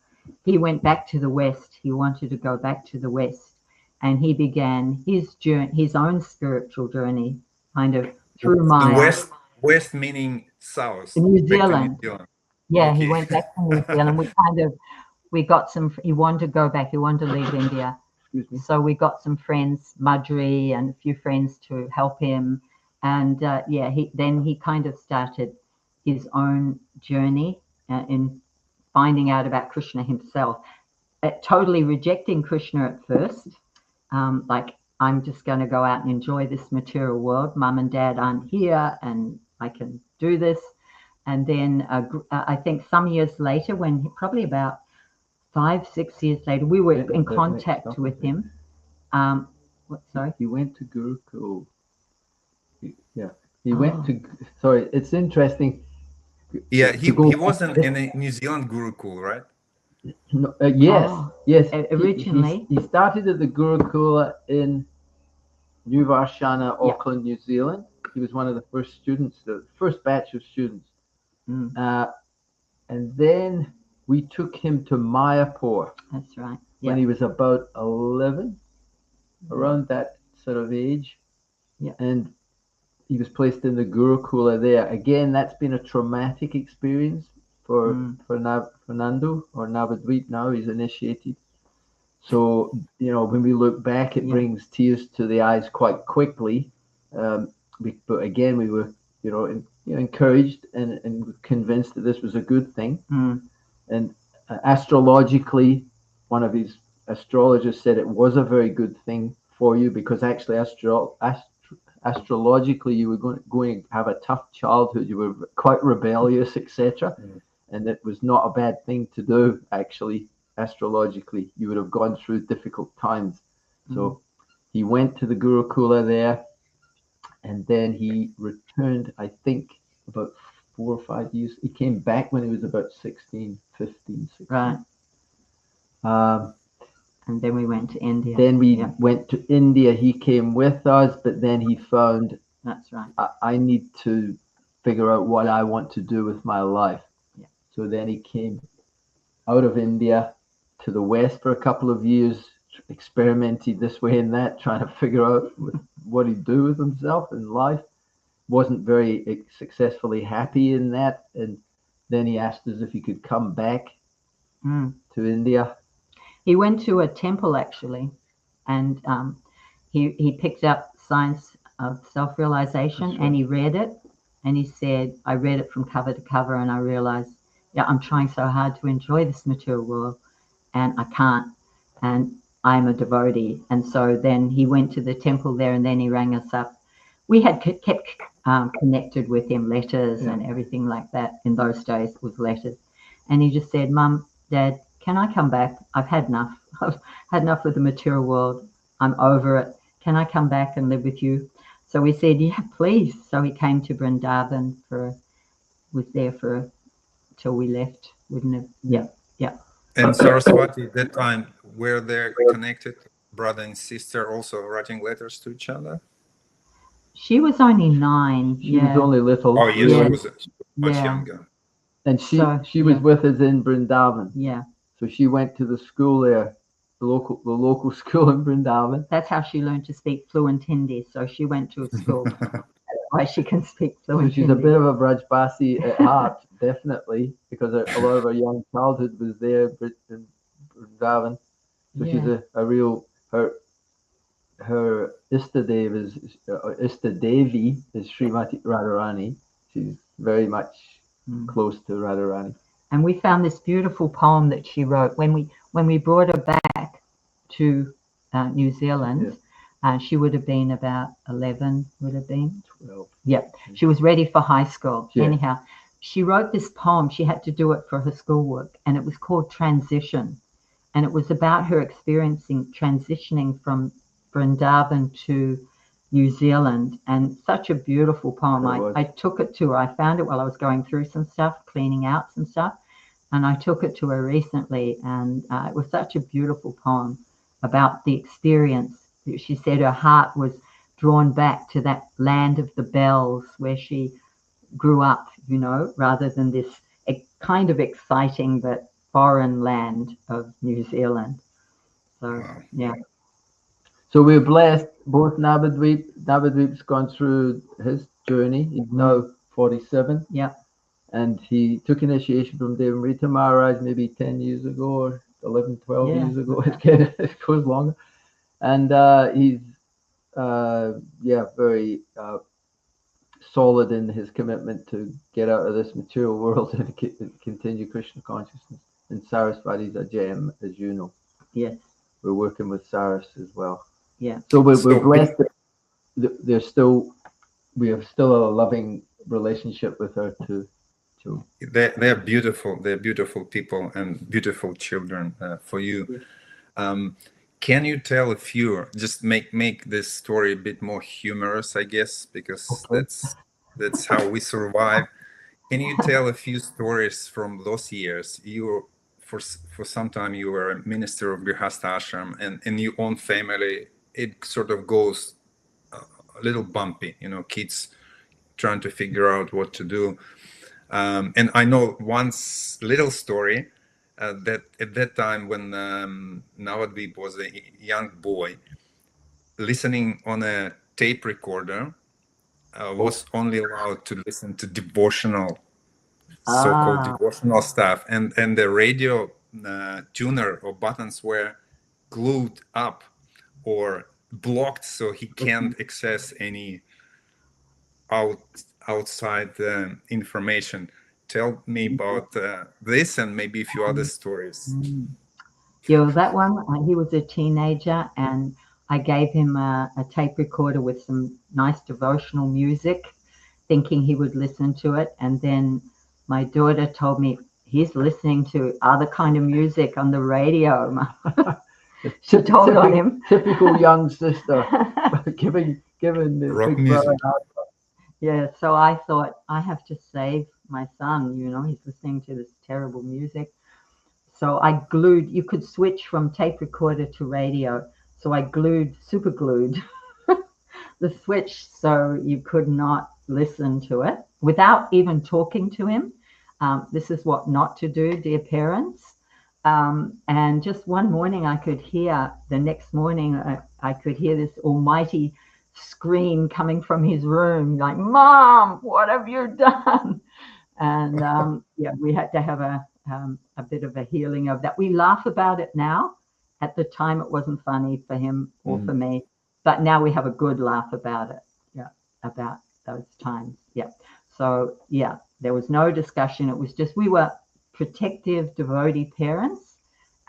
he went back to the West. He wanted to go back to the West, and he began his journey, his own spiritual journey, kind of through Maya. West meaning south. New Zealand. Yeah, okay. He went back to New Zealand. We got some. He wanted to go back. He wanted to leave India. So we got some friends, Madri and a few friends to help him. And he kind of started his own journey in finding out about Krishna himself, totally rejecting Krishna at first. Like, I'm just going to go out and enjoy this material world. Mum and Dad aren't here and I can do this. And then I think some years later, when probably about 5-6 years later, we were Yeah, in that makes contact sense. with him. Sorry? He went to Gurukul. He went to. Sorry, it's interesting. Yeah, To go he back. was in a New Zealand Gurukul, right? No, yes, Oh, yes. originally. He started at the Gurukula in New Varshana, Yeah. Auckland, New Zealand. He was one of the first students, the first batch of students. Mm. And then we took him to Mayapur That's right. when Yeah. he was about 11, around that sort of age. Yeah. And he was placed in the Gurukula there. Again, that's been a traumatic experience for Nandu, or Navadvip now. He's initiated. So, when we look back, it brings tears to the eyes quite quickly. But again, we were, encouraged and convinced that this was a good thing. And astrologically, one of his astrologers said it was a very good thing for you, because actually astrologically you were going to have a tough childhood. You were quite rebellious, etc. And it was not a bad thing to do, actually. Astrologically, you would have gone through difficult times. So he went to the Gurukula there, and then he returned, I think, about 4 or 5 years. He came back when he was about 16, 15, 16. Right. And then we went to India. Then we went to India. He came with us, but then he found, that's right, I need to figure out what I want to do with my life. Yeah. So then he came out of India to the West for a couple of years, experimented this way and that, trying to figure out what he'd do with himself in life. Wasn't very successfully happy in that. And then he asked us if he could come back to India. He went to a temple, actually, and he picked up Science of Self-Realization, and he read it, and he said, I read it from cover to cover, and I realized, I'm trying so hard to enjoy this material world, and I can't, and I'm a devotee. And so then he went to the temple there, and then he rang us up. We had kept connected with him, letters and everything like that in those days, with letters. And he just said, Mum, Dad, can I come back? I've had enough. I've had enough of the material world. I'm over it. Can I come back and live with you? So we said, yeah, please. So he came to Vrindavan was there till we left. Wouldn't have. Yeah. And Saraswati, at that time, were they connected, brother and sister, also writing letters to each other? She was only 9. She was only little. Oh, yes, she was much younger. And she was with us in Vrindavan. Yeah. So she went to the school there, the local school in Vrindavan. That's how she learned to speak fluent Hindi. So she went to a school. That's why she can speak fluent So she's Hindi. a bit of a Brajbasi at heart, definitely, because a lot of her young childhood was there in Vrindavan. So she's a real, her Istadevi is Srimati Radharani. She's very much close to Radharani. And we found this beautiful poem that she wrote when we brought her back to New Zealand. She would have been about 11. Would have been 12. Yeah, she was ready for high school. Yeah. Anyhow, she wrote this poem. She had to do it for her schoolwork, and it was called Transition. And it was about her transitioning from Vrindavan to New Zealand, and such a beautiful poem. I took it to her. I found it while I was going through some stuff, cleaning out some stuff, and I took it to her recently, and it was such a beautiful poem about the experience. She said her heart was drawn back to that land of the bells where she grew up, rather than this kind of exciting but foreign land of New Zealand. So, So we're blessed. Both Navadvip's gone through his journey. He's now 47. Yeah. And he took initiation from Devamrita Maharaj maybe 10 years ago, or 11, 12 years ago. It goes longer. And he's, very solid in his commitment to get out of this material world and continue Krishna consciousness. And Saraswati's a gem, as you know. Yes. We're working with Saras as well. Yeah. So we're blessed that we have still a loving relationship with her to So They're beautiful. They're beautiful people and beautiful children for you. Can you tell a few? Just make this story a bit more humorous, I guess, because okay. that's how we survive. Can you tell a few stories from those years? You for some time you were a minister of Grihastha ashram, and in your own family, it sort of goes a little bumpy. You know, kids trying to figure out what to do. And I know one little story that at that time when Navadvip was a young boy, listening on a tape recorder was only allowed to listen to devotional, so-called Ah, devotional stuff, and the radio tuner or buttons were glued up or blocked, so he can't access any out outside information. Tell me about this and maybe a few other stories. mm. Yeah, that one, he was a teenager, and I gave him a tape recorder with some nice devotional music, thinking he would listen to it. And then my daughter told me he's listening to other kind of music on the radio. She told on him. Typical young sister giving the Rock big brother. music. Yeah, so I thought I have to save my son. He's listening to this terrible music. So I glued, you could switch from tape recorder to radio. So I super glued the switch so you could not listen to it without even talking to him. This is what not to do, dear parents. And just one morning the next morning, I could hear this almighty scream coming from his room, like, "Mom, what have you done?" And yeah, we had to have a bit of a healing of that. We laugh about it now. At the time, it wasn't funny for him or for me, but now we have a good laugh about it. Yeah, about those times. Yeah. So yeah, there was no discussion. It was just we were protective, devotee parents,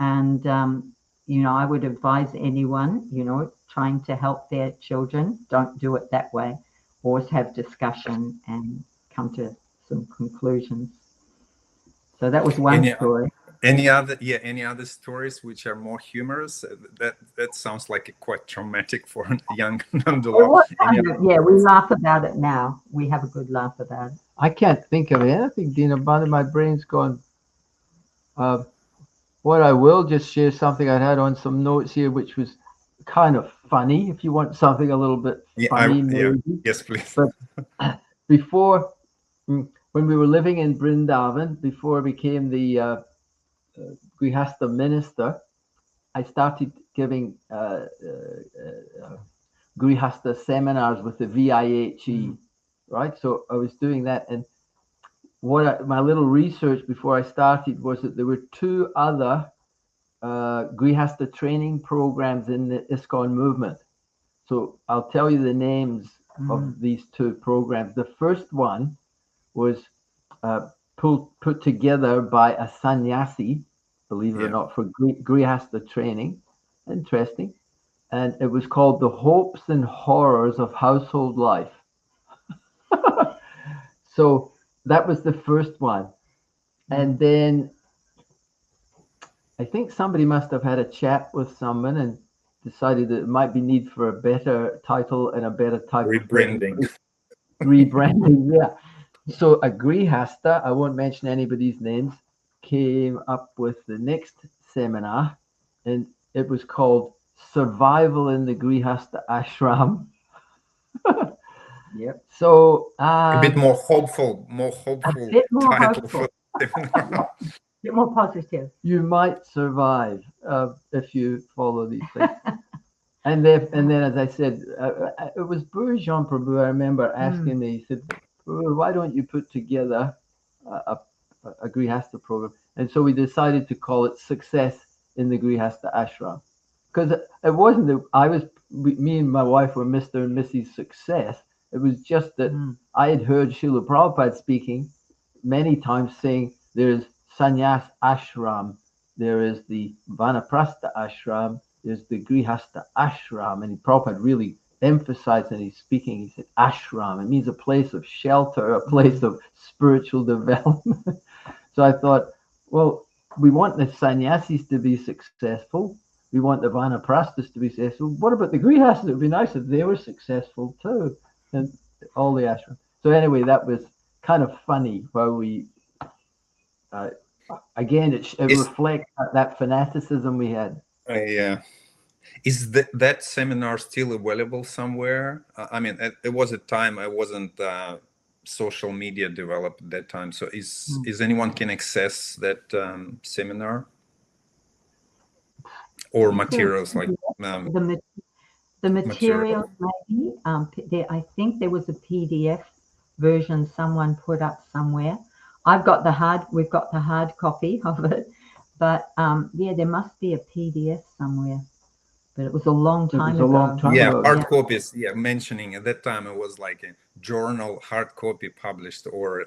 and I would advise anyone, trying to help their children, don't do it that way. Always have discussion and come to some conclusions. So that was one Any story. any other stories which are more humorous? That sounds like quite traumatic for a young It Nandulal. was Any kind other of, yeah, we stories? laugh about it now. We have a good laugh about it. I can't think of anything, Dina, but my brain's gone. Uh, what I will just share something I had on some notes here, which was kind of funny. If you want something a little bit Yeah, funny, yeah, maybe. yes, please. But before, when we were living in Vrindavan, before I became the Grihastha minister, I started giving Grihastha seminars with the VIHE, right? So I was doing that, and my little research before I started was that there were two other Grihastha training programs in the ISKCON movement. So I'll tell you the names of these two programs. The first one was put together by a sannyasi, believe it or not, for Grihastha training. Interesting. And it was called The Hopes and Horrors of Household Life. So that was the first one. And then I think somebody must have had a chat with someone and decided that it might be need for a better title and a better type of Rebranding. rebranding. Yeah. So a Grihastha, I won't mention anybody's names, came up with the next seminar, and it was called Survival in the Grihastha Ashram. Yep. So A bit more hopeful A bit more title for hopeful, the seminar. a bit more positive. you might survive if you follow these things. And then, as I said, it was Buru Jean Prabhu. I remember asking me. He said, "Why don't you put together a, a Grihastha program?" And so we decided to call it Success in the Grihastha Ashram, because it wasn't that me and my wife were Mr. and Mrs. Success. It was just that I had heard Srila Prabhupada speaking many times saying there's Sannyas Ashram, there is the Vanaprastha Ashram, there's the Grihastha Ashram, and Prabhupada really emphasized in his speaking. He said, ashram. It means a place of shelter, a place of spiritual development. So I thought, well, we want the sannyasis to be successful. We want the vanaprasthas to be successful. What about the grihastas? It would be nice if they were successful too, and all the ashrams. So anyway, that was kind of funny where we, again, it reflects that fanaticism we had. Yeah. Is that seminar still available somewhere? I mean, it was a time I wasn't social media developed at that time. So is anyone can access that seminar or materials like the materials maybe? I think there was a PDF version someone put up somewhere. We've got the hard copy of it, but yeah, there must be a PDF somewhere. But it was a long time ago. Hard copies. Yeah, mentioning at that time it was like a journal hard copy published or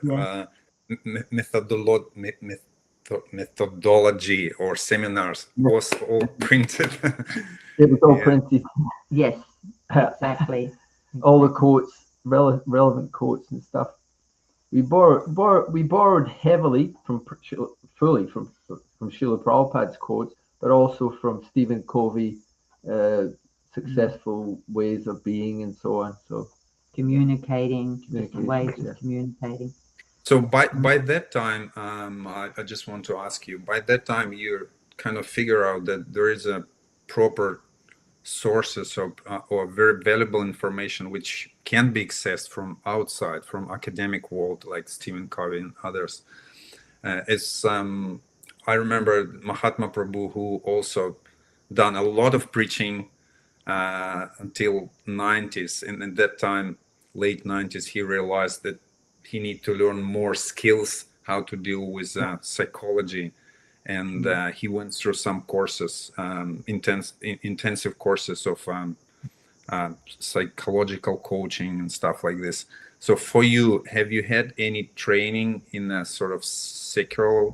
methodology or seminars was all printed. It was all printed. Yes, exactly. All the quotes, relevant quotes and stuff. We borrowed heavily from Srila Prabhupada's quotes, but also from Stephen Covey, successful ways of being and so on. So communicating different ways of communicating. So by that time, I just want to ask you, by that time you kind of figure out that there is a proper sources of or very valuable information which can be accessed from outside, from academic world like Stephen Covey and others. I remember Mahatma Prabhu, who also done a lot of preaching until 90s, and at that time, late 90s, he realized that he need to learn more skills how to deal with psychology, and he went through some courses, intensive courses of psychological coaching and stuff like this. So for you, have you had any training in a sort of secular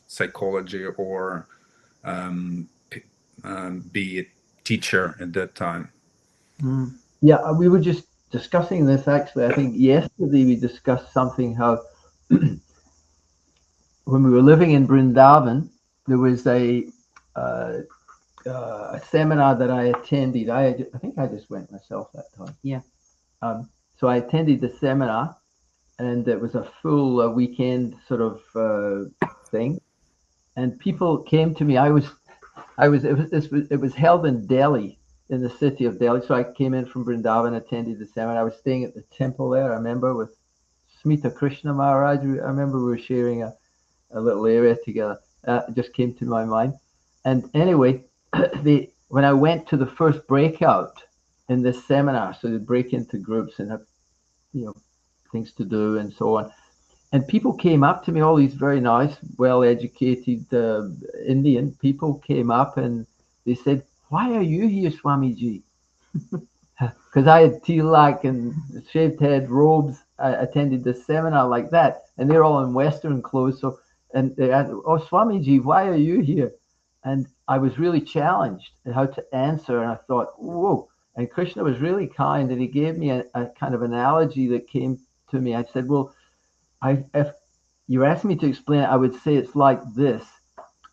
psychology or be a teacher at that time? Yeah, we were just discussing this actually. I think yesterday we discussed something how when we were living in Vrindavan, there was a seminar that I attended. I think I just went myself that time. Yeah. So I attended the seminar, and it was a full weekend sort of thing. And people came to me. It was held in Delhi, in the city of Delhi. So I came in from Vrindavan, attended the seminar. I was staying at the temple there. I remember with Smita Krishna Maharaj. I remember we were sharing a little area together. It just came to my mind. And anyway, when I went to the first breakout in this seminar, so they break into groups and have, things to do and so on. And people came up to me, all these very nice, well-educated Indian people came up and they said, "Why are you here, Swamiji?" Because I had tilak and shaved head robes. I attended the seminar like that, and they're all in Western clothes. So, and they asked, "Oh, Swamiji, why are you here?" And I was really challenged in how to answer. And I thought, whoa. And Krishna was really kind, and he gave me a kind of analogy that came to me. I said, well, if you asked me to explain it, I would say it's like this.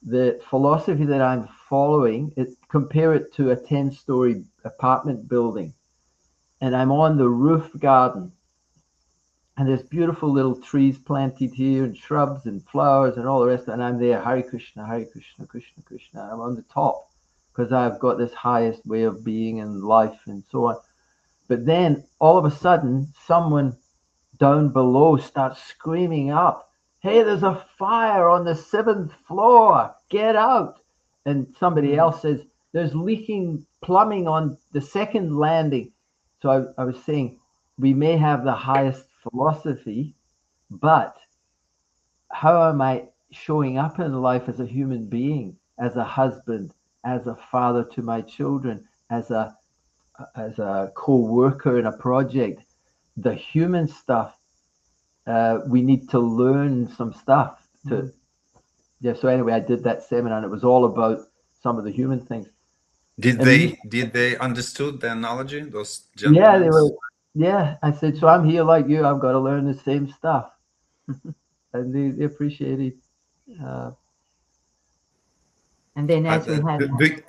The philosophy that I'm following, compare it to a 10-story apartment building. And I'm on the roof garden. And there's beautiful little trees planted here and shrubs and flowers and all the rest. And I'm there, Hare Krishna, Krishna Krishna. I'm on the top because I've got this highest way of being and life and so on. But then all of a sudden, someone down below starts screaming up, "Hey, there's a fire on the 7th floor, get out." And somebody else says, "There's leaking plumbing on the 2nd landing." So I was saying, we may have the highest philosophy, but how am I showing up in life as a human being, as a husband, as a father to my children, as a co-worker in a project? The human stuff, we need to learn some stuff to. So anyway, I did that seminar, and it was all about some of the human things. Did And he, they understood the analogy? Those yeah, they gentlemen. were, yeah. I said, so I'm here like you. I've got to learn the same stuff, and they appreciated. Uh, And then Uh, as we had, the,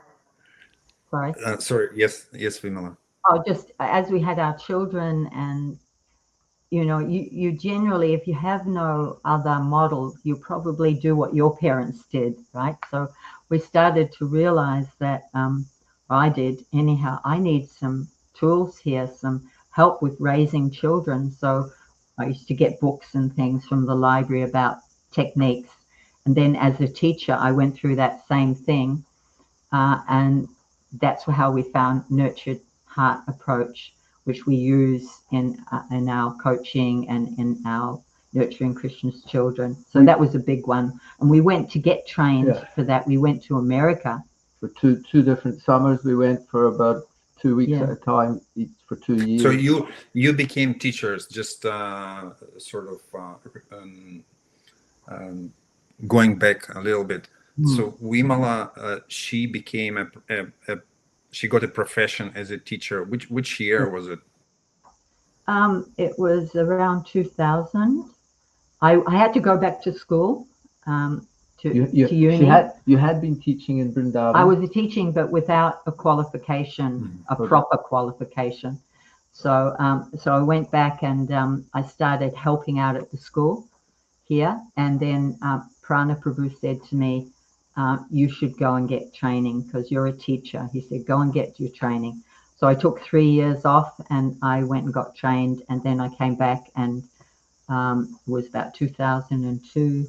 sorry, sorry. Yes. Yes, Vimala. oh, just as we had our children, and you generally, if you have no other model, you probably do what your parents did, right? So we started to realize that, I did anyhow, I need some tools here, some help with raising children. So I used to get books and things from the library about techniques. And then as a teacher, I went through that same thing. And that's how we found nurtured heart approach, which we use in our coaching and in our nurturing Krishna's children. So we, that was a big one. And we went to get trained yeah, for that. We went to America. for two different summers. We went for about 2 weeks Yeah. at a time, each for two So years. you became teachers, just sort of going back a little bit. So Vimala, she became she got a profession as a teacher. Which year was it? It was around 2000. I had to go back to school, to uni. You had been teaching in I Vrindavan. was a teaching, but without a qualification, a Okay. proper qualification. So I went back and I started helping out at the school here. And then Prana Prabhu said to me, you should go and get training because you're a teacher. He said, go and get your training. So I took 3 years off and I went and got trained. And then I came back and it was about 2002.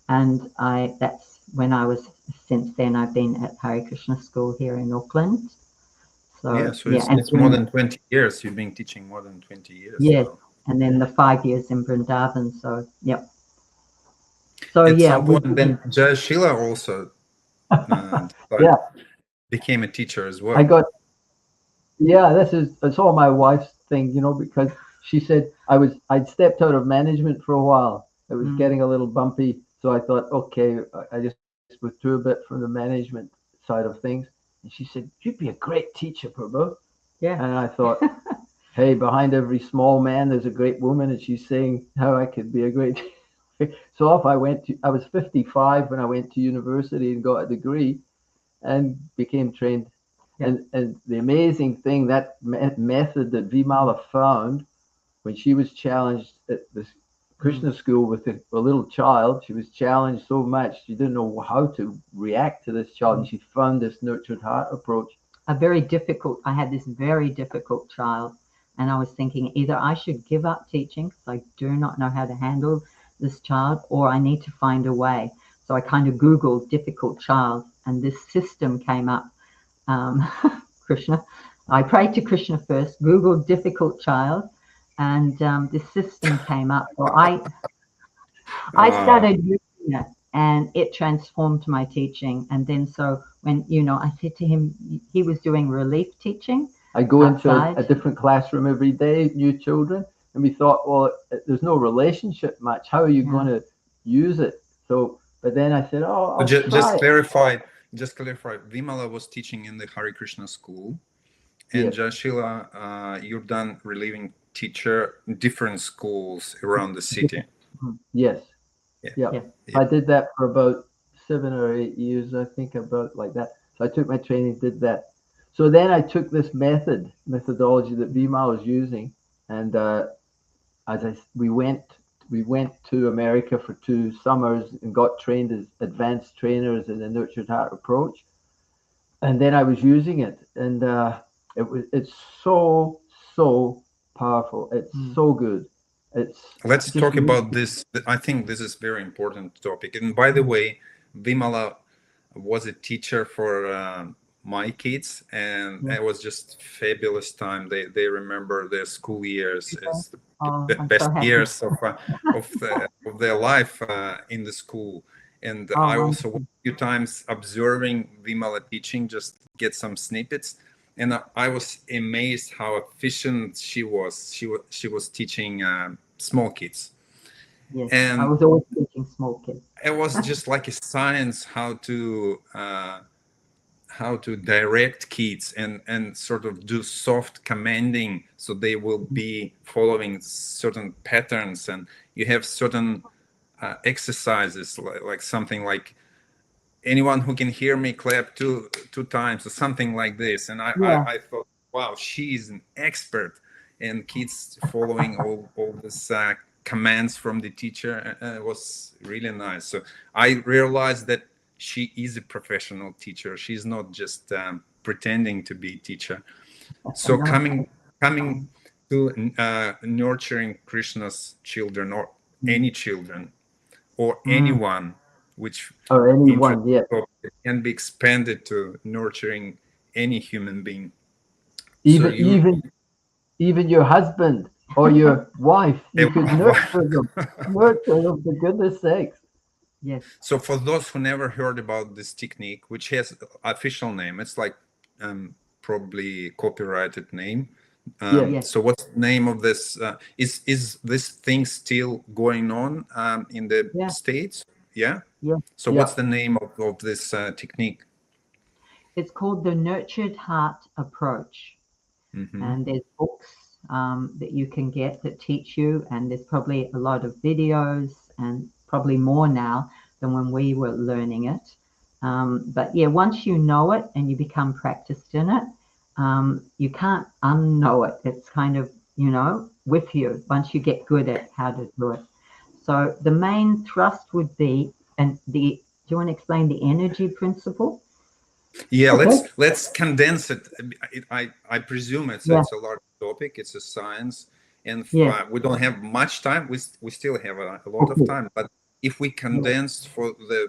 And that's when I was, since then I've been at Hare Krishna school here in Auckland. Yeah, So so yeah, and it's more than 20 years. You've been teaching more than 20 years yes, now. and then the 5 years in Vrindavan. So yep. So At yeah, some point, then Jaya Sila also Yeah, became a teacher as I well. got, yeah, it's all my wife's thing, because she said I'd stepped out of management for a while. It was getting a little bumpy, so I thought, okay, I just withdrew a bit from the management side of things. And she said, "You'd be a great teacher, Prabhu." yeah, And I thought, hey, behind every small man, there's a great woman, and she's saying how I could be a great. So off I went to. I was 55 when I went to university and got a degree, and became trained. yeah. And the amazing thing, that method that Vimala found when she was challenged at this Krishna school with a little child, she was challenged so much she didn't know how to react to this child, and she found this nurtured heart approach. I had this very difficult child, and I was thinking either I should give up teaching because I do not know how to handle this child, or I need to find a way. So I kind of Googled difficult child, and this system came up. Krishna. I prayed to Krishna first, Googled difficult child, and this system came up. So I started using it, and it transformed my teaching. And then so when I said to him, he was doing relief teaching I go into outside. a different classroom every day, new children, and we thought, well, there's no relationship much. How are you going to use it? So, but then I said, oh, I'll just, try it. just clarify. Vimala was teaching in the Hare Krishna school, and Yes, Jaya Sila, you've done relieving teacher in different schools around the city. yes, Yeah. yeah. Yeah. I did that for about 7 or 8 years, I think, about like that. So I took my training, did that. So then I took this methodology that Vimal was using, and we went to America for 2 summers and got trained as advanced trainers in the nurtured heart approach. And then I was using it, and it's so powerful. It's so good. It's Let's just talk about this. I think this is very important topic. And by the way, Vimala was a teacher for my kids, and it was just fabulous time. They remember their school years as the I'm best so happy. years of their life in the school. And I also Wonderful. went a few times observing Vimala teaching, just get some snippets. And I was amazed how efficient she was. She was teaching small kids, Yes, I and was always teaching small kids. it was just like a science how to direct kids and sort of do soft commanding, so they will be following certain patterns, and you have certain exercises like something like, anyone who can hear me clap two times or something like this. And Yeah. I thought, wow, she's an expert, and kids following all this commands from the teacher was really nice. So I realized that she is a professional teacher. She's not just pretending to be a teacher. So No. coming to nurturing Krishna's children, or any children, or anyone which Or interest anyone, yeah. can be expanded to nurturing any human being. So Even even your husband or your wife, you could nurture them. Nurture them, for goodness sakes. Yes. So for those who never heard about this technique, which has official name, it's like probably copyrighted name. Yeah. Yes. So what's the name of this? Is this thing still going on in the Yeah. States? Yeah. Yeah. So Yeah. what's the name of this technique? It's called the Nurtured Heart Approach. And there's books that you can get that teach you, and there's probably a lot of videos, and probably more now than when we were learning it. But yeah, once you know it and you become practiced in it, you can't unknow it. It's kind of, with you once you get good at how to do it. So the main thrust would be, do you want to explain the energy principle? Yeah, Okay. let's condense it. I presume it's Yeah. it's a large topic. It's a science, and Yeah. we don't have much time. We still have a lot of Okay. time, but if we condense for the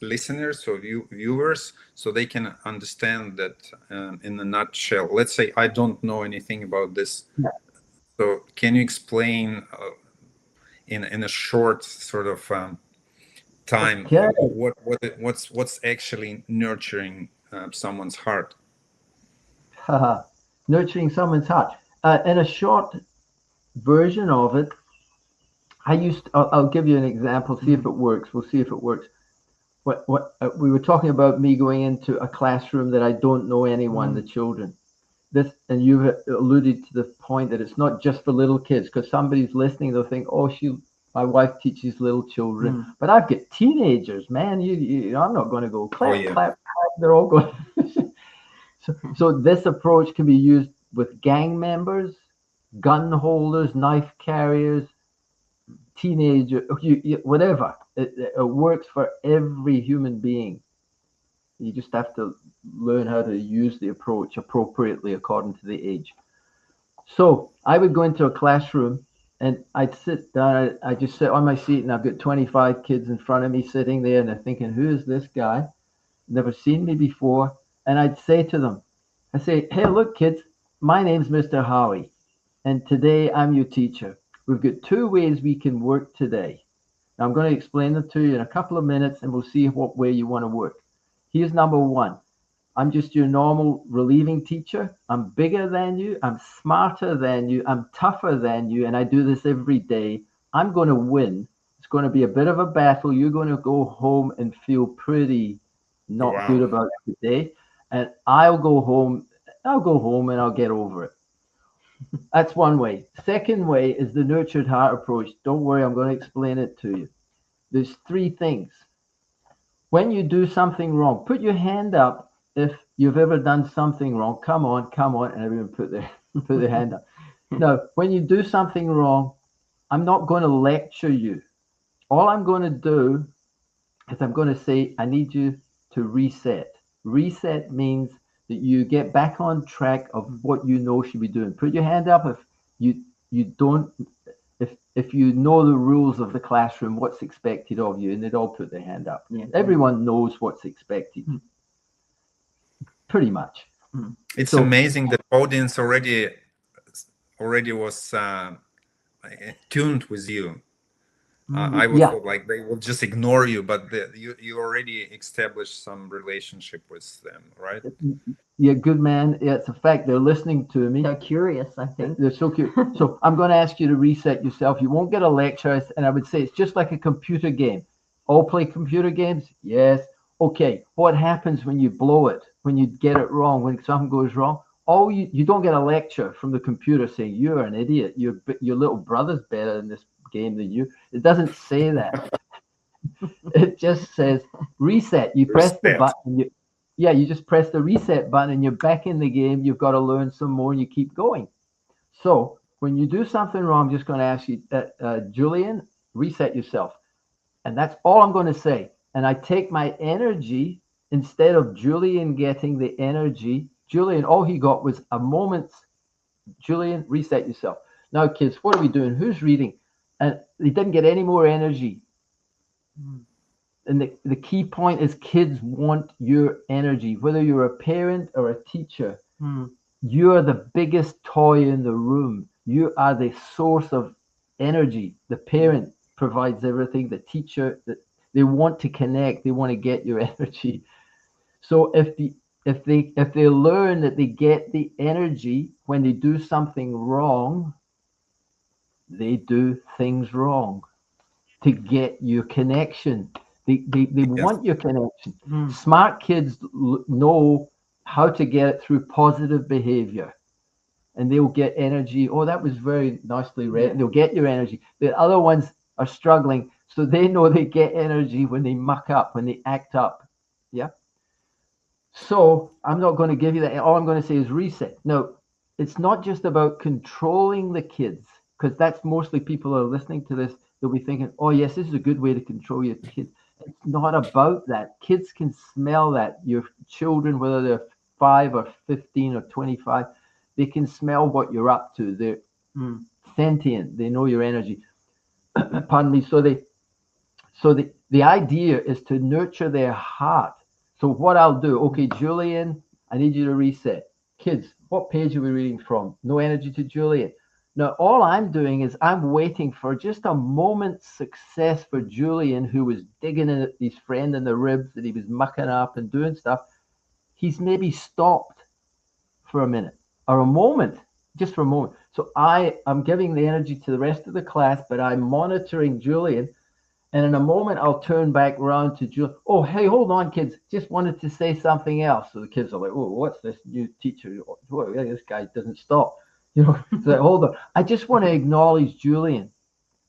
listeners or viewers, so they can understand that in a nutshell. Let's say I don't know anything about this, Yeah. so can you explain in a short sort of time Okay. what's actually nurturing someone's heart? Haha. Nurturing someone's heart. In a short version of it, I'll give you an example, see if it works. We'll see if it works. What we were talking about, me going into a classroom that I don't know anyone, the children. And you've alluded to the point that it's not just for little kids, because somebody's listening, they'll think, oh, my wife teaches little children, but I've got teenagers, man. I'm not going to go clap, yeah. clap, clap. They're all going. So this approach can be used with gang members, gun holders, knife carriers, teenager, whatever. It works for every human being. You just have to learn how to use the approach appropriately according to the age. So I would go into a classroom and I'd sit down. I just sit on my seat, and I've got 25 kids in front of me sitting there, and they're thinking, who is this guy? Never seen me before. And I'd say to them, I say, hey, look, kids, my name's Mr. Howie, and today I'm your teacher. We've got two ways we can work today. Now, I'm going to explain them to you in a couple of minutes, and we'll see what way you want to work. Here's number one. I'm just your normal relieving teacher. I'm bigger than you. I'm smarter than you. I'm tougher than you. And I do this every day. I'm going to win. It's going to be a bit of a battle. You're going to go home and feel pretty not good about it today. And I'll go home and I'll get over it. That's one way. Second way is the nurtured heart approach. Don't worry, I'm going to explain it to you. There's three things. When you do something wrong, put your hand up if you've ever done something wrong. Come on, and everyone put their hand up. Now, when you do something wrong, I'm not going to lecture you. All I'm going to do is I'm going to say, I need you to reset. Reset means that you get back on track of what you know should be doing. Put your hand up if you don't, if you know the rules of the classroom, what's expected of you, and they'd all put their hand up. Yeah. Everyone knows what's expected. Pretty much. It's amazing that audience already was tuned with you. I would thought like they will just ignore you, but you already established some relationship with them, right? Yeah, good man. Yeah, it's a fact. They're listening to me. They're curious, I think. They're so curious. So I'm going to ask you to reset yourself. You won't get a lecture, and I would say it's just like a computer game. All play computer games? Yes. Okay, what happens when you blow it, when you get it wrong, when something goes wrong? Oh, you don't get a lecture from the computer saying you're an idiot. Your little brother's better in this game than you. It doesn't say that. It just says reset. You press the Reset. button. You just press the reset button, and you're back in the game. You've got to learn some more, and you keep going. So when you do something wrong, I'm just going to ask you, Julian, reset yourself. And that's all I'm going to say. And I take my energy instead of Julian getting the energy. Julian, all he got was a moment's, Julian, reset yourself. Now, kids, what are we doing? Who's reading? And he didn't get any more energy. And the key point is kids want your energy, whether you're a parent or a teacher. You're the biggest toy in the room. You are the source of energy. The parent provides everything. The teacher, they want to connect. They want to get your energy. So if they learn that they get the energy when they do something wrong, they do things wrong to get your connection. They Yes. want your connection. Smart kids know how to get it through positive behavior, and they'll get energy. Oh, that was very nicely read. And they'll get your energy. The other ones are struggling, so they know they get energy when they muck up, when they act up. Yeah. So I'm not going to give you that. All I'm going to say is reset. Now, it's not just about controlling the kids, because that's mostly people who are listening to this. They'll be thinking, oh, yes, this is a good way to control your kids. It's not about that. Kids can smell that. Your children, whether they're 5 or 15 or 25, they can smell what you're up to. They're sentient. They know your energy. Pardon me. So the idea is to nurture their heart. So what I'll do, okay, Julian, I need you to reset. Kids, what page are we reading from? No energy to Julian. Now, all I'm doing is I'm waiting for just a moment's success for Julian, who was digging at his friend in the ribs, that he was mucking up and doing stuff. He's maybe stopped for a minute or a moment, just for a moment. So I'm giving the energy to the rest of the class, but I'm monitoring Julian. And in a moment, I'll turn back around to Julian. Oh, hey, hold on, kids. Just wanted to say something else. So the kids are like, oh, what's this new teacher? Oh, yeah, this guy doesn't stop. So hold on. I just want to acknowledge Julian,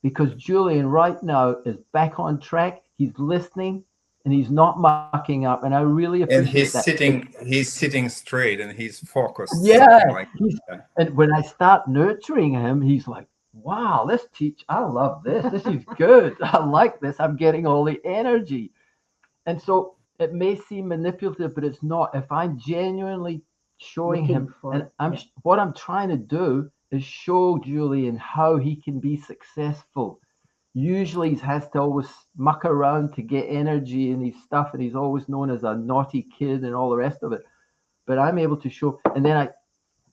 because Julian right now is back on track. He's listening and he's not mucking up. And I really And appreciate that. he's sitting straight and he's focused, Yeah. something like that. And when I start nurturing him, he's like, wow, I love this. This is good. I like this. I'm getting all the energy. And so it may seem manipulative, but it's not. If I'm genuinely showing him, and what I'm trying to do is show Julian how he can be successful. Usually he has to always muck around to get energy and his stuff, and he's always known as a naughty kid and all the rest of it. But I'm able to show, and then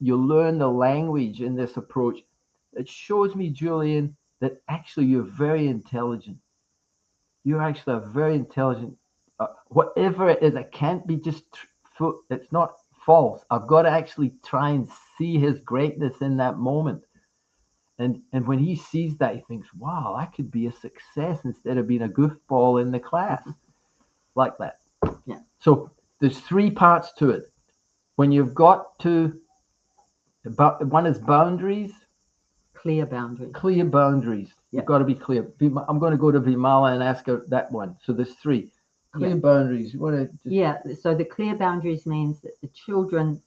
you learn the language in this approach. It shows me, Julian, that actually you're very intelligent. You're actually a very intelligent, whatever it is, it can't be just, it's not false. I've got to actually try and see his greatness in that moment. And when he sees that, he thinks, wow, I could be a success instead of being a goofball in the class. Like that. Yeah. So there's 3 parts to it. When you've got to, one is boundaries. Clear boundaries. Clear boundaries. You've got to be clear. I'm going to go to Vimala and ask her that one. So there's 3. Clear boundaries. You want to So the clear boundaries means that the children,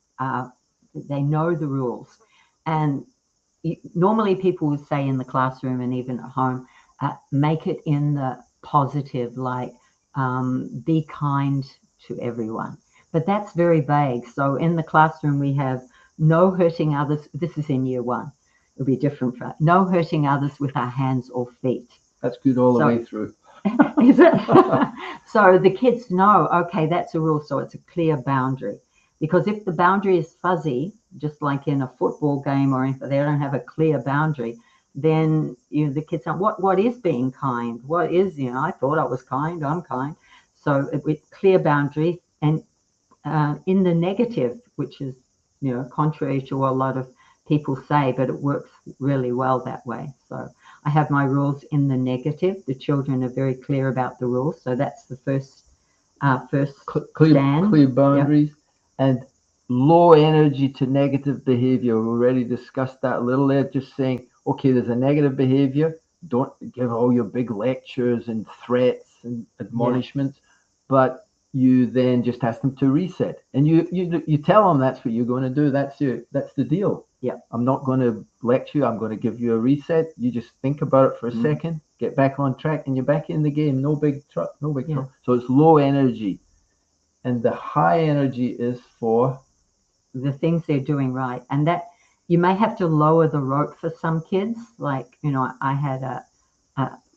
they know the rules. And normally people would say in the classroom and even at home, make it in the positive, like be kind to everyone. But that's very vague. So in the classroom we have no hurting others. This is in year 1. It'll be different for no hurting others with our hands or feet. That's good all the way through. Is it? So the kids know, okay, that's a rule. So it's a clear boundary. Because if the boundary is fuzzy, just like in a football game or if they don't have a clear boundary, then the kids say, what is being kind? What is, I thought I was kind, I'm kind. So with clear boundaries and in the negative, which is, contrary to what a lot of people say, but it works really well that way. So I have my rules in the negative. The children are very clear about the rules. So that's the first first clear stand. boundaries, and low energy to negative behavior. We already discussed that a little there. Just saying, okay, there's a negative behavior. Don't give all your big lectures and threats and admonishments, but you then just ask them to reset, and you tell them that's what you're going to do. That's the deal. Yeah. I'm not going to lecture you. I'm going to give you a reset. You just think about it for a second, get back on track, and you're back in the game. No big trouble. So it's low energy, and the high energy is for the things they're doing right. And that you may have to lower the rope for some kids. Like, I had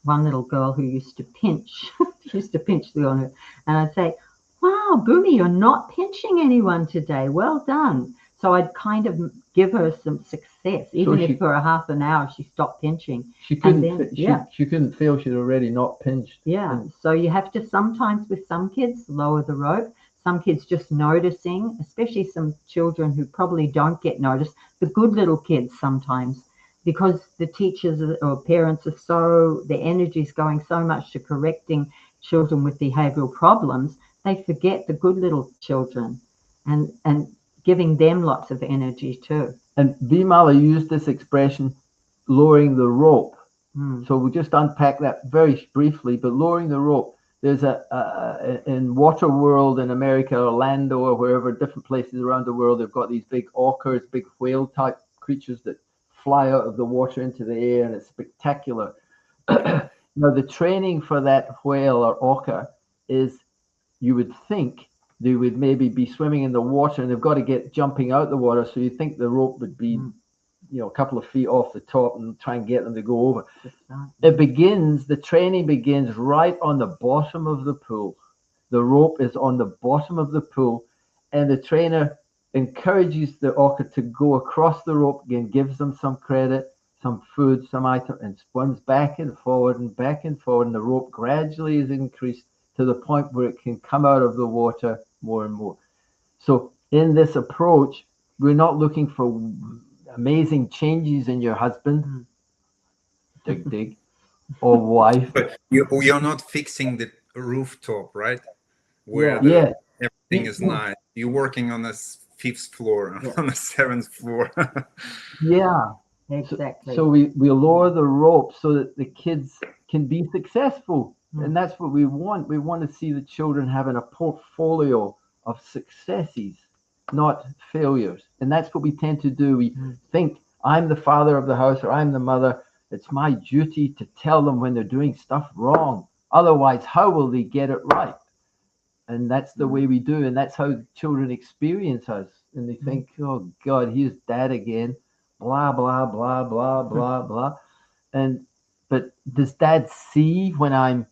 one little girl who used to pinch, the owner, and I'd say, wow, Boomy, you're not pinching anyone today. Well done. So I'd kind of give her some success, even if for a half an hour she stopped pinching. She couldn't. She couldn't feel she'd already not pinched. Yeah. So you have to sometimes with some kids lower the rope. Some kids just noticing, especially some children who probably don't get noticed. The good little kids sometimes, because the teachers or parents are their energy is going so much to correcting children with behavioral problems, they forget the good little children and giving them lots of energy too. And Vimala used this expression, lowering the rope. So we'll just unpack that very briefly, but lowering the rope. There's in Water World in America, Orlando, or wherever, different places around the world, they've got these big orcas, big whale type creatures that fly out of the water into the air, and it's spectacular. Now, the training for that whale or orca is, you would think they would maybe be swimming in the water, and they've got to get jumping out the water. So you think the rope would be, a couple of feet off the top, and try and get them to go over. The training begins right on the bottom of the pool. The rope is on the bottom of the pool, and the trainer encourages the orca to go across the rope again, gives them some credit, some food, some item, and swims back and forward, and the rope gradually is increased to the point where it can come out of the water more and more. So in this approach, we're not looking for amazing changes in your husband, dig, or wife. But you're not fixing the rooftop, right? Where everything is nice. You're working on the 5th floor, on the 7th floor. Yeah, exactly. So we lower the rope so that the kids can be successful. And that's what we want. We want to see the children having a portfolio of successes, not failures. And that's what we tend to do. We think, I'm the father of the house, or I'm the mother. It's my duty to tell them when they're doing stuff wrong. Otherwise, how will they get it right? And that's the way we do. And that's how children experience us. And they think, oh, God, here's dad again. Blah, blah, blah, blah, blah, blah. But does dad see when I'm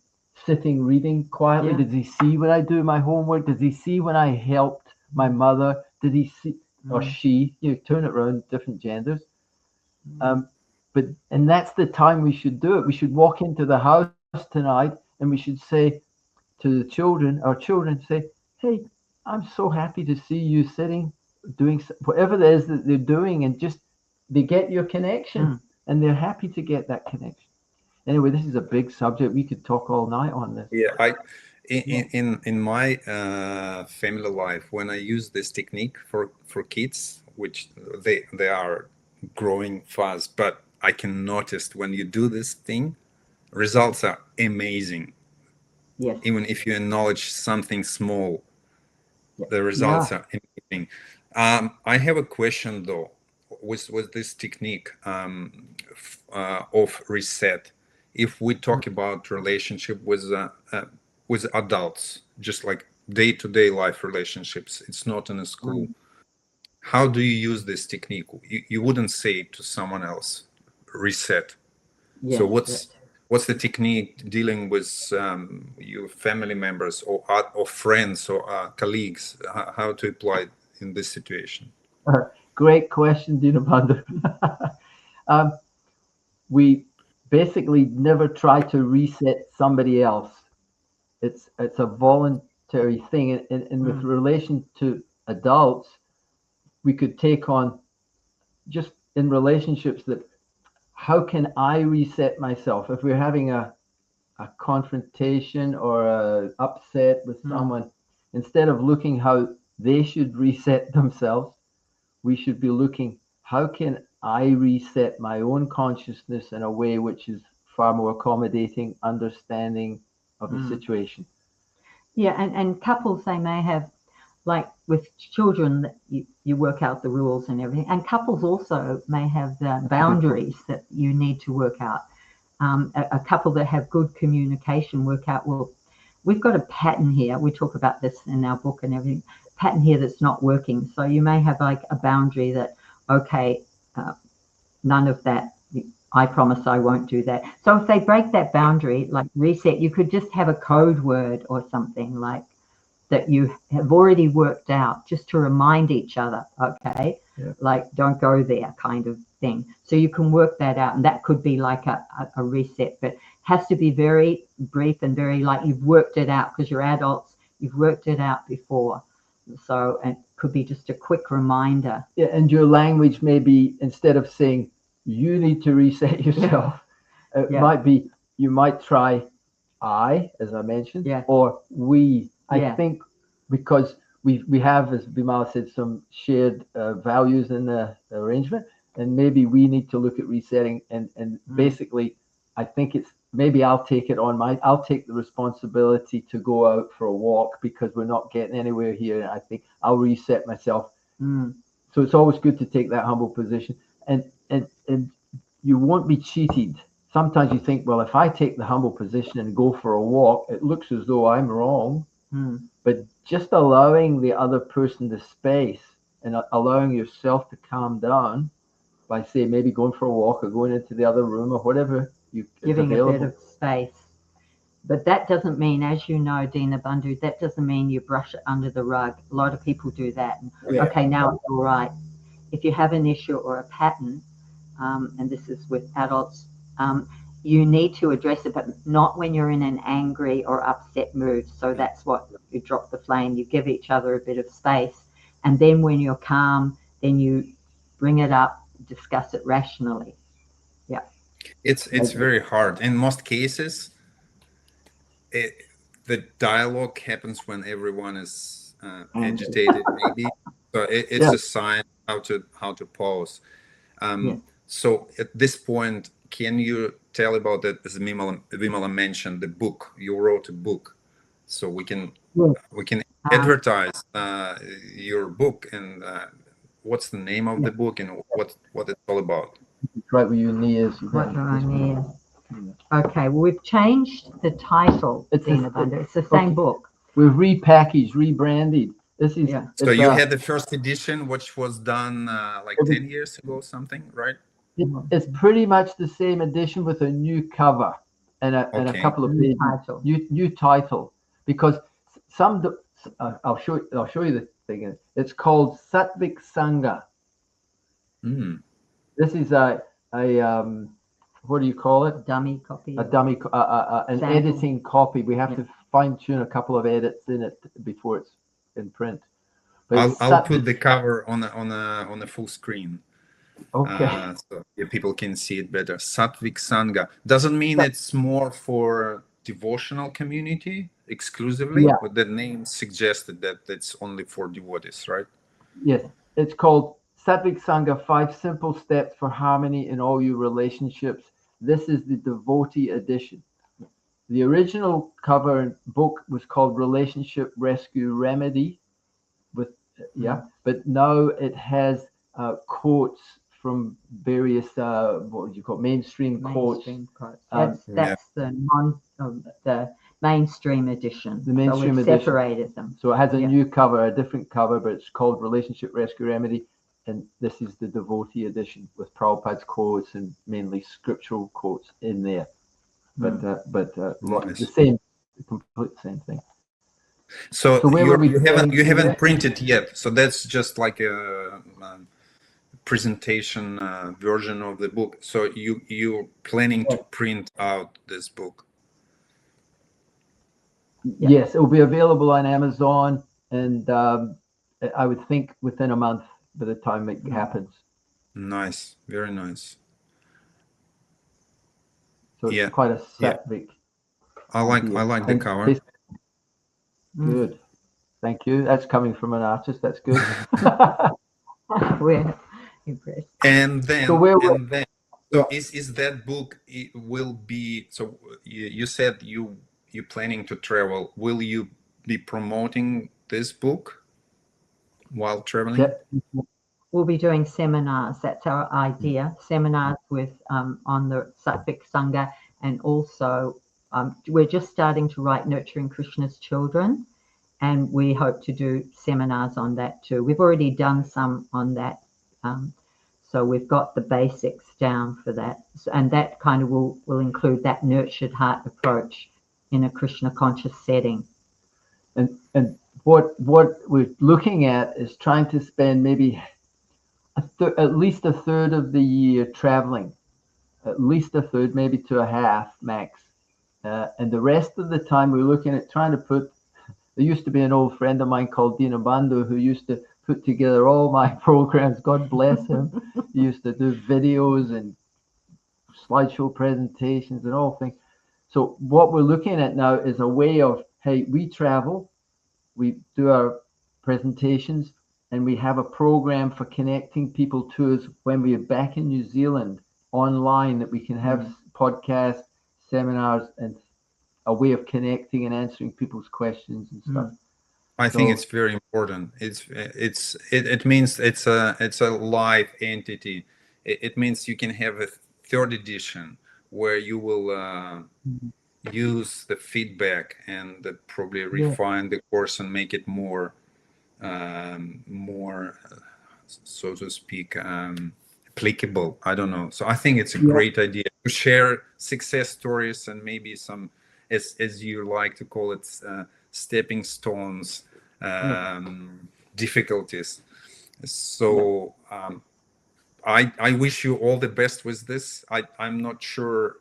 sitting reading quietly? Does he see when I do my homework? Does he see when I helped my mother? Did he see, or she, turn it around, different genders. And that's the time we should do it. We should walk into the house tonight, and we should say to the children, our children, say, hey, I'm so happy to see you sitting, doing whatever it is that they're doing, and just they get your connection, and they're happy to get that connection. Anyway, this is a big subject. We could talk all night on this. Yeah, in my family life, when I use this technique for kids, which they are growing fast, but I can notice when you do this thing, results are amazing. Yes. Even if you acknowledge something small, the results are amazing. I have a question though, with this technique of reset. If we talk about relationship with adults, just like day-to-day life relationships, it's not in a school. How do you use this technique? You wouldn't say to someone else, reset. So what's the technique dealing with your family members or friends or colleagues? How to apply it in this situation? Great question, Dinabandhu. We basically never try to reset somebody else. It's a voluntary thing. And with relation to adults, we could take on just in relationships that, how can I reset myself? If we're having a a confrontation or a upset with someone, instead of looking how they should reset themselves, we should be looking, how can I reset my own consciousness in a way which is far more accommodating, understanding of the situation. Yeah, and couples, they may have, like with children, that you work out the rules and everything. And couples also may have boundaries that you need to work out. A couple that have good communication work out, well, we've got a pattern here. We talk about this in our book and everything, pattern here that's not working. So you may have like a boundary that, okay, none of that. I promise I won't do that. So if they break that boundary, like reset, you could just have a code word or something like that you have already worked out, just to remind each other, okay, like don't go there kind of thing. So you can work that out, and that could be like a reset, but it has to be very brief and very like you've worked it out, because you're adults, you've worked it out before. So it could be just a quick reminder. Yeah, and your language may be, instead of saying you need to reset yourself, it might be, you might try I, as I mentioned, or we. I think because we have, as Vimala said, some shared values in the arrangement, and maybe we need to look at resetting. And basically, I think it's, maybe I'll take the responsibility to go out for a walk because we're not getting anywhere here. And I think I'll reset myself. So it's always good to take that humble position, and you won't be cheated. Sometimes you think, well, if I take the humble position and go for a walk, it looks as though I'm wrong. But just allowing the other person the space and allowing yourself to calm down by, say, maybe going for a walk or going into the other room or whatever, giving a bit of space. But that doesn't mean, as you know, Dina Bandhu, that doesn't mean you brush it under the rug. A lot of people do that. Okay, now it's all right. If you have an issue or a pattern, and this is with adults, you need to address it, but not when you're in an angry or upset mood. So that's what you drop the flame. You give each other a bit of space. And then when you're calm, then you bring it up, discuss it rationally. Yeah. It's very hard. In most cases, the dialogue happens when everyone is agitated, maybe. So it's a sign how to pause. So at this point, can you tell about that? As Vimala mentioned, the book, you wrote a book, so we can advertise your book, and what's the name of the book and what it's all about? Right with your knees. What do I need? Okay, well, we've changed the title. It's the same book. We've repackaged, rebranded. This is so you had the first edition, which was done like 10 years ago, something, right? It's pretty much the same edition with a new cover and a couple of new title, because I'll show you the thing. It's called Sattvic Sanga. This is a what do you call it? Dummy copy. An editing copy. We have to fine tune a couple of edits in it before it's in print. But I'll put the cover on a full screen. Okay. So people can see it better. Sattvic Sanga doesn't mean it's more for devotional community exclusively, but the name suggested that it's only for devotees, right? Yes, it's called Sattvic Sanga, 5 Simple Steps for Harmony in All Your Relationships. This is the devotee edition. The original cover and book was called Relationship Rescue Remedy, but now it has quotes from various what would you call mainstream quotes. That's the mainstream edition. The mainstream edition. Separated them. So it has a new cover, a different cover, but it's called Relationship Rescue Remedy, and this is the devotee edition with Prabhupada's quotes and mainly scriptural quotes in there. But the same, complete same thing. So you haven't printed yet. So that's just like a presentation version of the book. So you're planning to print out this book? Yes, it will be available on Amazon, and I would think within a month by the time it happens. Nice, very nice. So it's quite a Sattvic I like the And cover. good. Thank you. That's coming from an artist. That's good. We're impressed. And So then, where? so is that book, it will be, so you said you planning to travel. Will you be promoting this book while traveling? We'll be doing seminars. That's our idea. Seminars with on the Sattvic Sanga, and also we're just starting to write Nurturing Krishna's Children, and we hope to do seminars on that too. We've already done some on that, so we've got the basics down for that, and that kind of will include that nurtured heart approach in a Krishna conscious setting. And what we're looking at is trying to spend maybe at least a third of the year traveling, at least a third, maybe to a half max, and the rest of the time we're looking at trying to put. There used to be an old friend of mine called Dina Bandhu who used to put together all my programs. God bless him. He used to do videos and slideshow presentations and all things. So what we're looking at now is a way of, hey, we travel, we do our presentations, and we have a program for connecting people to us when we are back in New Zealand online, that we can have podcasts, seminars, and a way of connecting and answering people's questions and stuff. I think it's very important. It means it's a live entity. It means you can have a third edition where you will use the feedback and probably refine the course and make it more, so to speak, applicable. I don't know. So I think it's a great idea to share success stories and maybe some, as you like to call it, stepping stones, difficulties. So I wish you all the best with this. I'm not sure.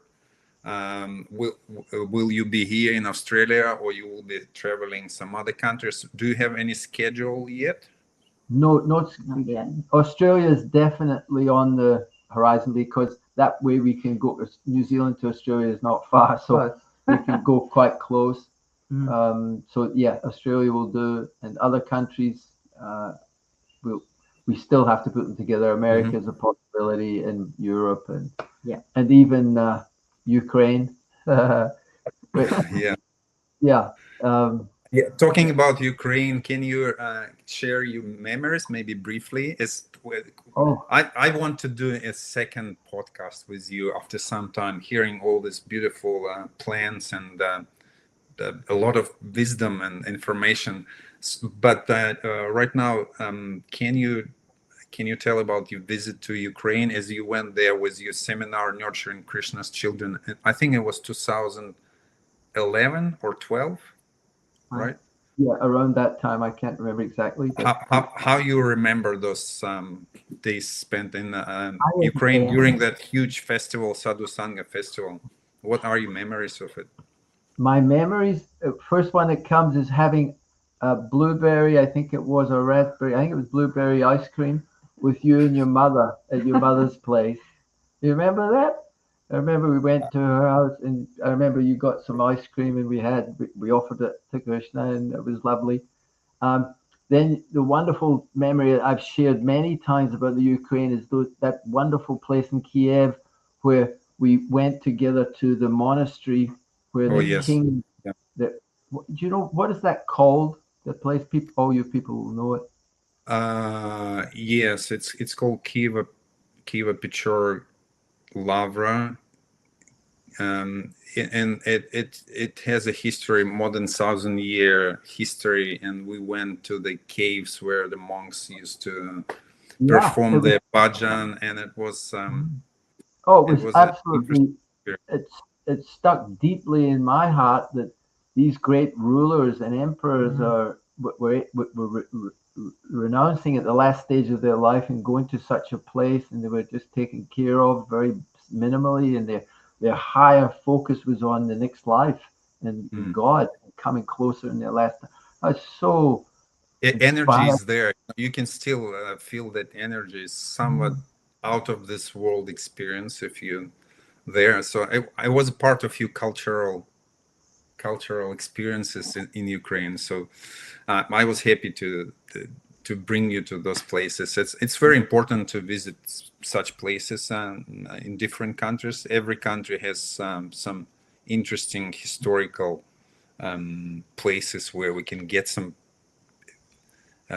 Will you be here in Australia, or you will be traveling some other countries? Do you have any schedule yet? No, not yet. Australia is definitely on the horizon, because that way we can go. New Zealand to Australia is not far, so we can go quite close. So yeah, Australia will do, and other countries we still have to put them together. America is a possibility, and Europe, and even Ukraine. Yeah. Talking about Ukraine, can you share your memories, maybe briefly? I want to do a second podcast with you after some time, hearing all these beautiful plans and a lot of wisdom and information. But right now, can you tell about your visit to Ukraine, as you went there with your seminar, Nurturing Krishna's Children? I think it was 2011 or 12, right? Yeah, around that time. I can't remember exactly. But how you remember those days spent in Ukraine during that huge festival, Sadhu Sanga festival? What are your memories of it? My memories, first one that comes is having a blueberry, I think it was, a raspberry, I think it was blueberry ice cream with you and your mother at your mother's place. You remember that? I remember we went to her house, and I remember you got some ice cream, and we offered it to Krishna, and it was lovely. Then the wonderful memory that I've shared many times about the Ukraine is that wonderful place in Kiev where we went together to the monastery where the king. Do you know what is that called? The place, people, all you people will know it. Yes, it's called Kiva Pechor Lavra, and it has a history, more than 1,000-year history. And we went to the caves where the monks used to perform their bhajan, and it was it was absolutely. It's stuck deeply in my heart that these great rulers and emperors were renouncing at the last stage of their life and going to such a place, and they were just taken care of very minimally, and their higher focus was on the next life and God, and coming closer in their last. That's so. Energy is there. You can still feel that energy is somewhat out of this world experience if you there. So I was a part of your cultural cultural experiences in Ukraine. So I was happy to bring you to those places. It's very important to visit such places in different countries. Every country has some interesting historical places where we can get some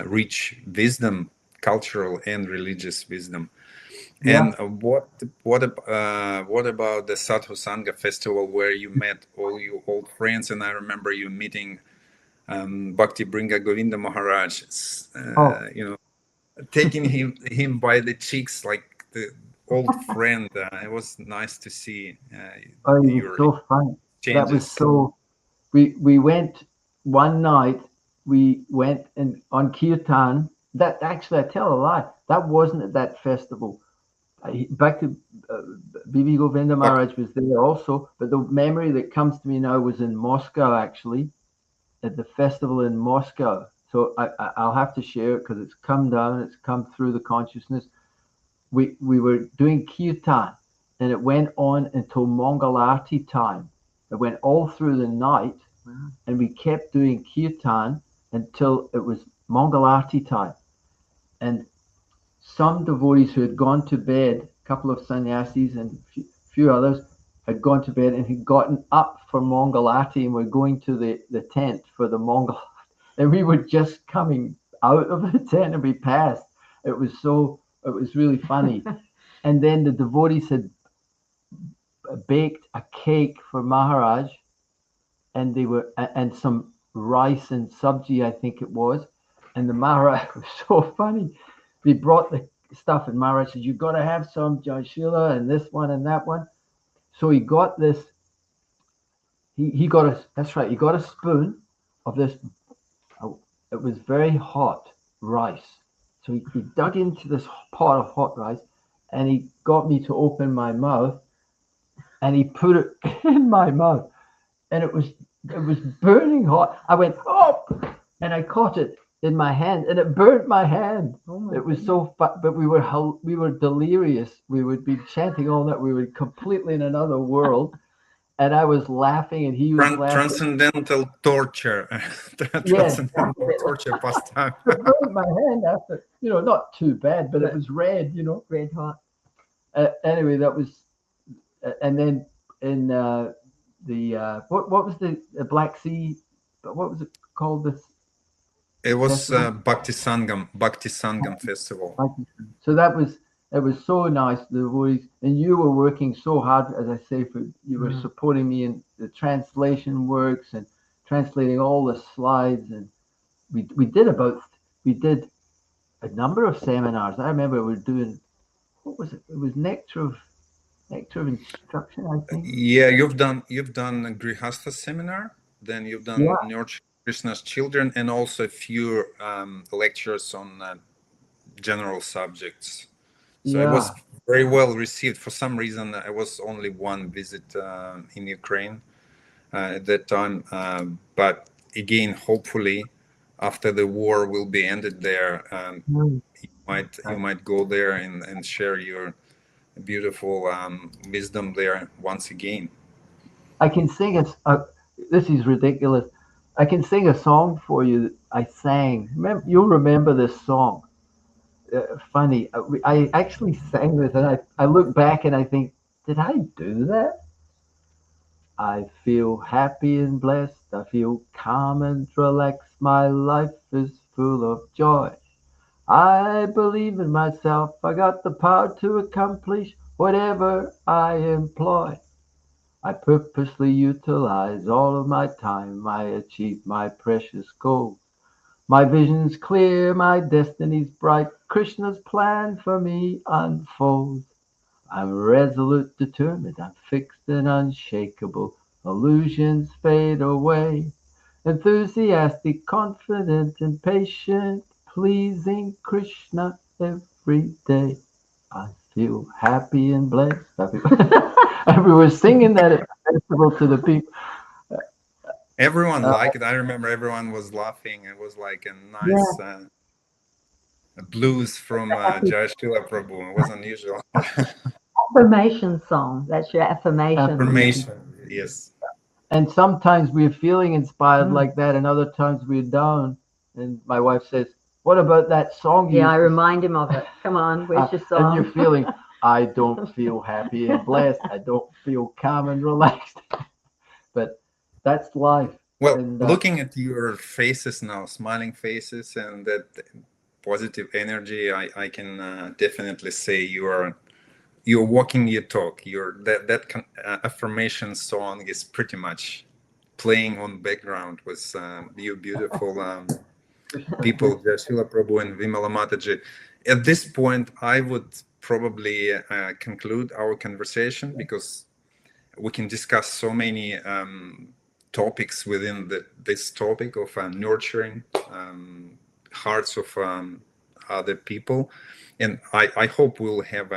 rich wisdom, cultural and religious wisdom. Yeah. And what about the Sattvic Sanga festival where you met all your old friends? And I remember you meeting Bhakti Bringa Govinda Maharaj, you know, taking him by the cheeks like the old friend. It was nice to see Oh, it was your so fun. That was changes. so. We went one night. We went on kirtan. That actually, I tell a lie. That wasn't at that festival. Back to Bibi Govinda Maharaj was there also, but the memory that comes to me now was in Moscow, actually, at the festival in Moscow. So I'll have to share it because it's come down, it's come through the consciousness. We were doing kirtan, and it went on until Mangalarti time. It went all through the night, and we kept doing kirtan until it was Mangalarti time. And some devotees who had gone to bed, a couple of sannyasis and a few others, had gone to bed and had gotten up for Mangalarti and were going to the tent for the Mangal. And we were just coming out of the tent and we passed. It was really funny. And then the devotees had baked a cake for Maharaj, and and some rice and sabji, I think it was. And the Maharaj was so funny. They brought the stuff, and Maharaj said, "You got to have some Jaya Sila and this one and that one." So he got this. He got a. That's right. He got a spoon of this. It was very hot rice. So he dug into this pot of hot rice, and he got me to open my mouth, and he put it in my mouth, and it was burning hot. I went, "Oh!" and I caught it in my hand, and it burnt my hand. It was so fun, but we were delirious. We would be chanting all night. We were completely in another world, and I was laughing, and he was laughing. Transcendental torture, Yes, transcendental torture pastime. it burned my hand after, not too bad, but it was red, Red hot. Anyway, that was, and then in what was the Black Sea? What was it called? This It was Bhakti Sangam festival. So it was so nice. The voice, and you were working so hard, as I say, you were supporting me in the translation works and translating all the slides, and we did a number of seminars. I remember we were doing, what was it? It was nectar of instruction, I think. Yeah, you've done a Grihastha seminar, then you've done Nurture Krishna's Children, and also a few lectures on general subjects. So it was very well received. For some reason, I was only one visit in Ukraine at that time. But again, hopefully, after the war will be ended there, you might go there and share your beautiful wisdom there once again. I can sing this is ridiculous. I can sing a song for you that I sang. You'll remember this song. Funny. I actually sang this, and I look back and I think, did I do that? I feel happy and blessed. I feel calm and relaxed. My life is full of joy. I believe in myself. I got the power to accomplish whatever I employ. I purposely utilize all of my time. I achieve my precious goal. My vision's clear, my destiny's bright. Krishna's plan for me unfolds. I'm resolute, determined, I'm fixed and unshakable. Illusions fade away. Enthusiastic, confident, and patient, pleasing Krishna every day. I feel happy and blessed. And we were singing that at the festival to the people. Everyone liked it. I remember everyone was laughing. It was like a nice blues from Jaya Sila Prabhu. It was unusual. Affirmation song. That's your affirmation. Affirmation, yes. And sometimes we're feeling inspired Mm. like that, and other times we're down. And my wife says, "What about that song?" Yeah, I remind him of it. Come on, where's your song? And you're feeling, I don't feel happy and blessed. I don't feel calm and relaxed. But that's life. Well, And looking at your faces now, smiling faces, and that positive energy, I can definitely say you're walking your talk. Affirmation song is pretty much playing on background with you beautiful people, Jaya Sila Prabhu and Vimala Mataji. At this point, I would probably conclude our conversation, because we can discuss so many topics within this topic of nurturing hearts of other people. And I hope we'll have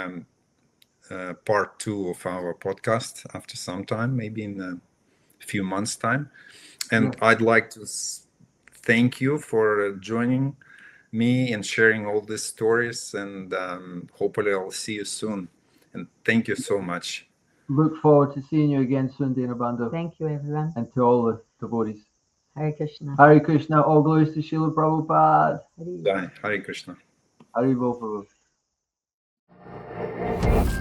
part 2 of our podcast after some time, maybe in a few months' time. And I'd like to thank you for joining me and sharing all these stories. And hopefully I'll see you soon. And thank you so much. look forward to seeing you again soon, Dinabandhu. Thank you, everyone. And to all the devotees. Hare Krishna. Hare Krishna, all glories to Srila Prabhupada. Jai, Hare Krishna. Hare Bol Prabhu.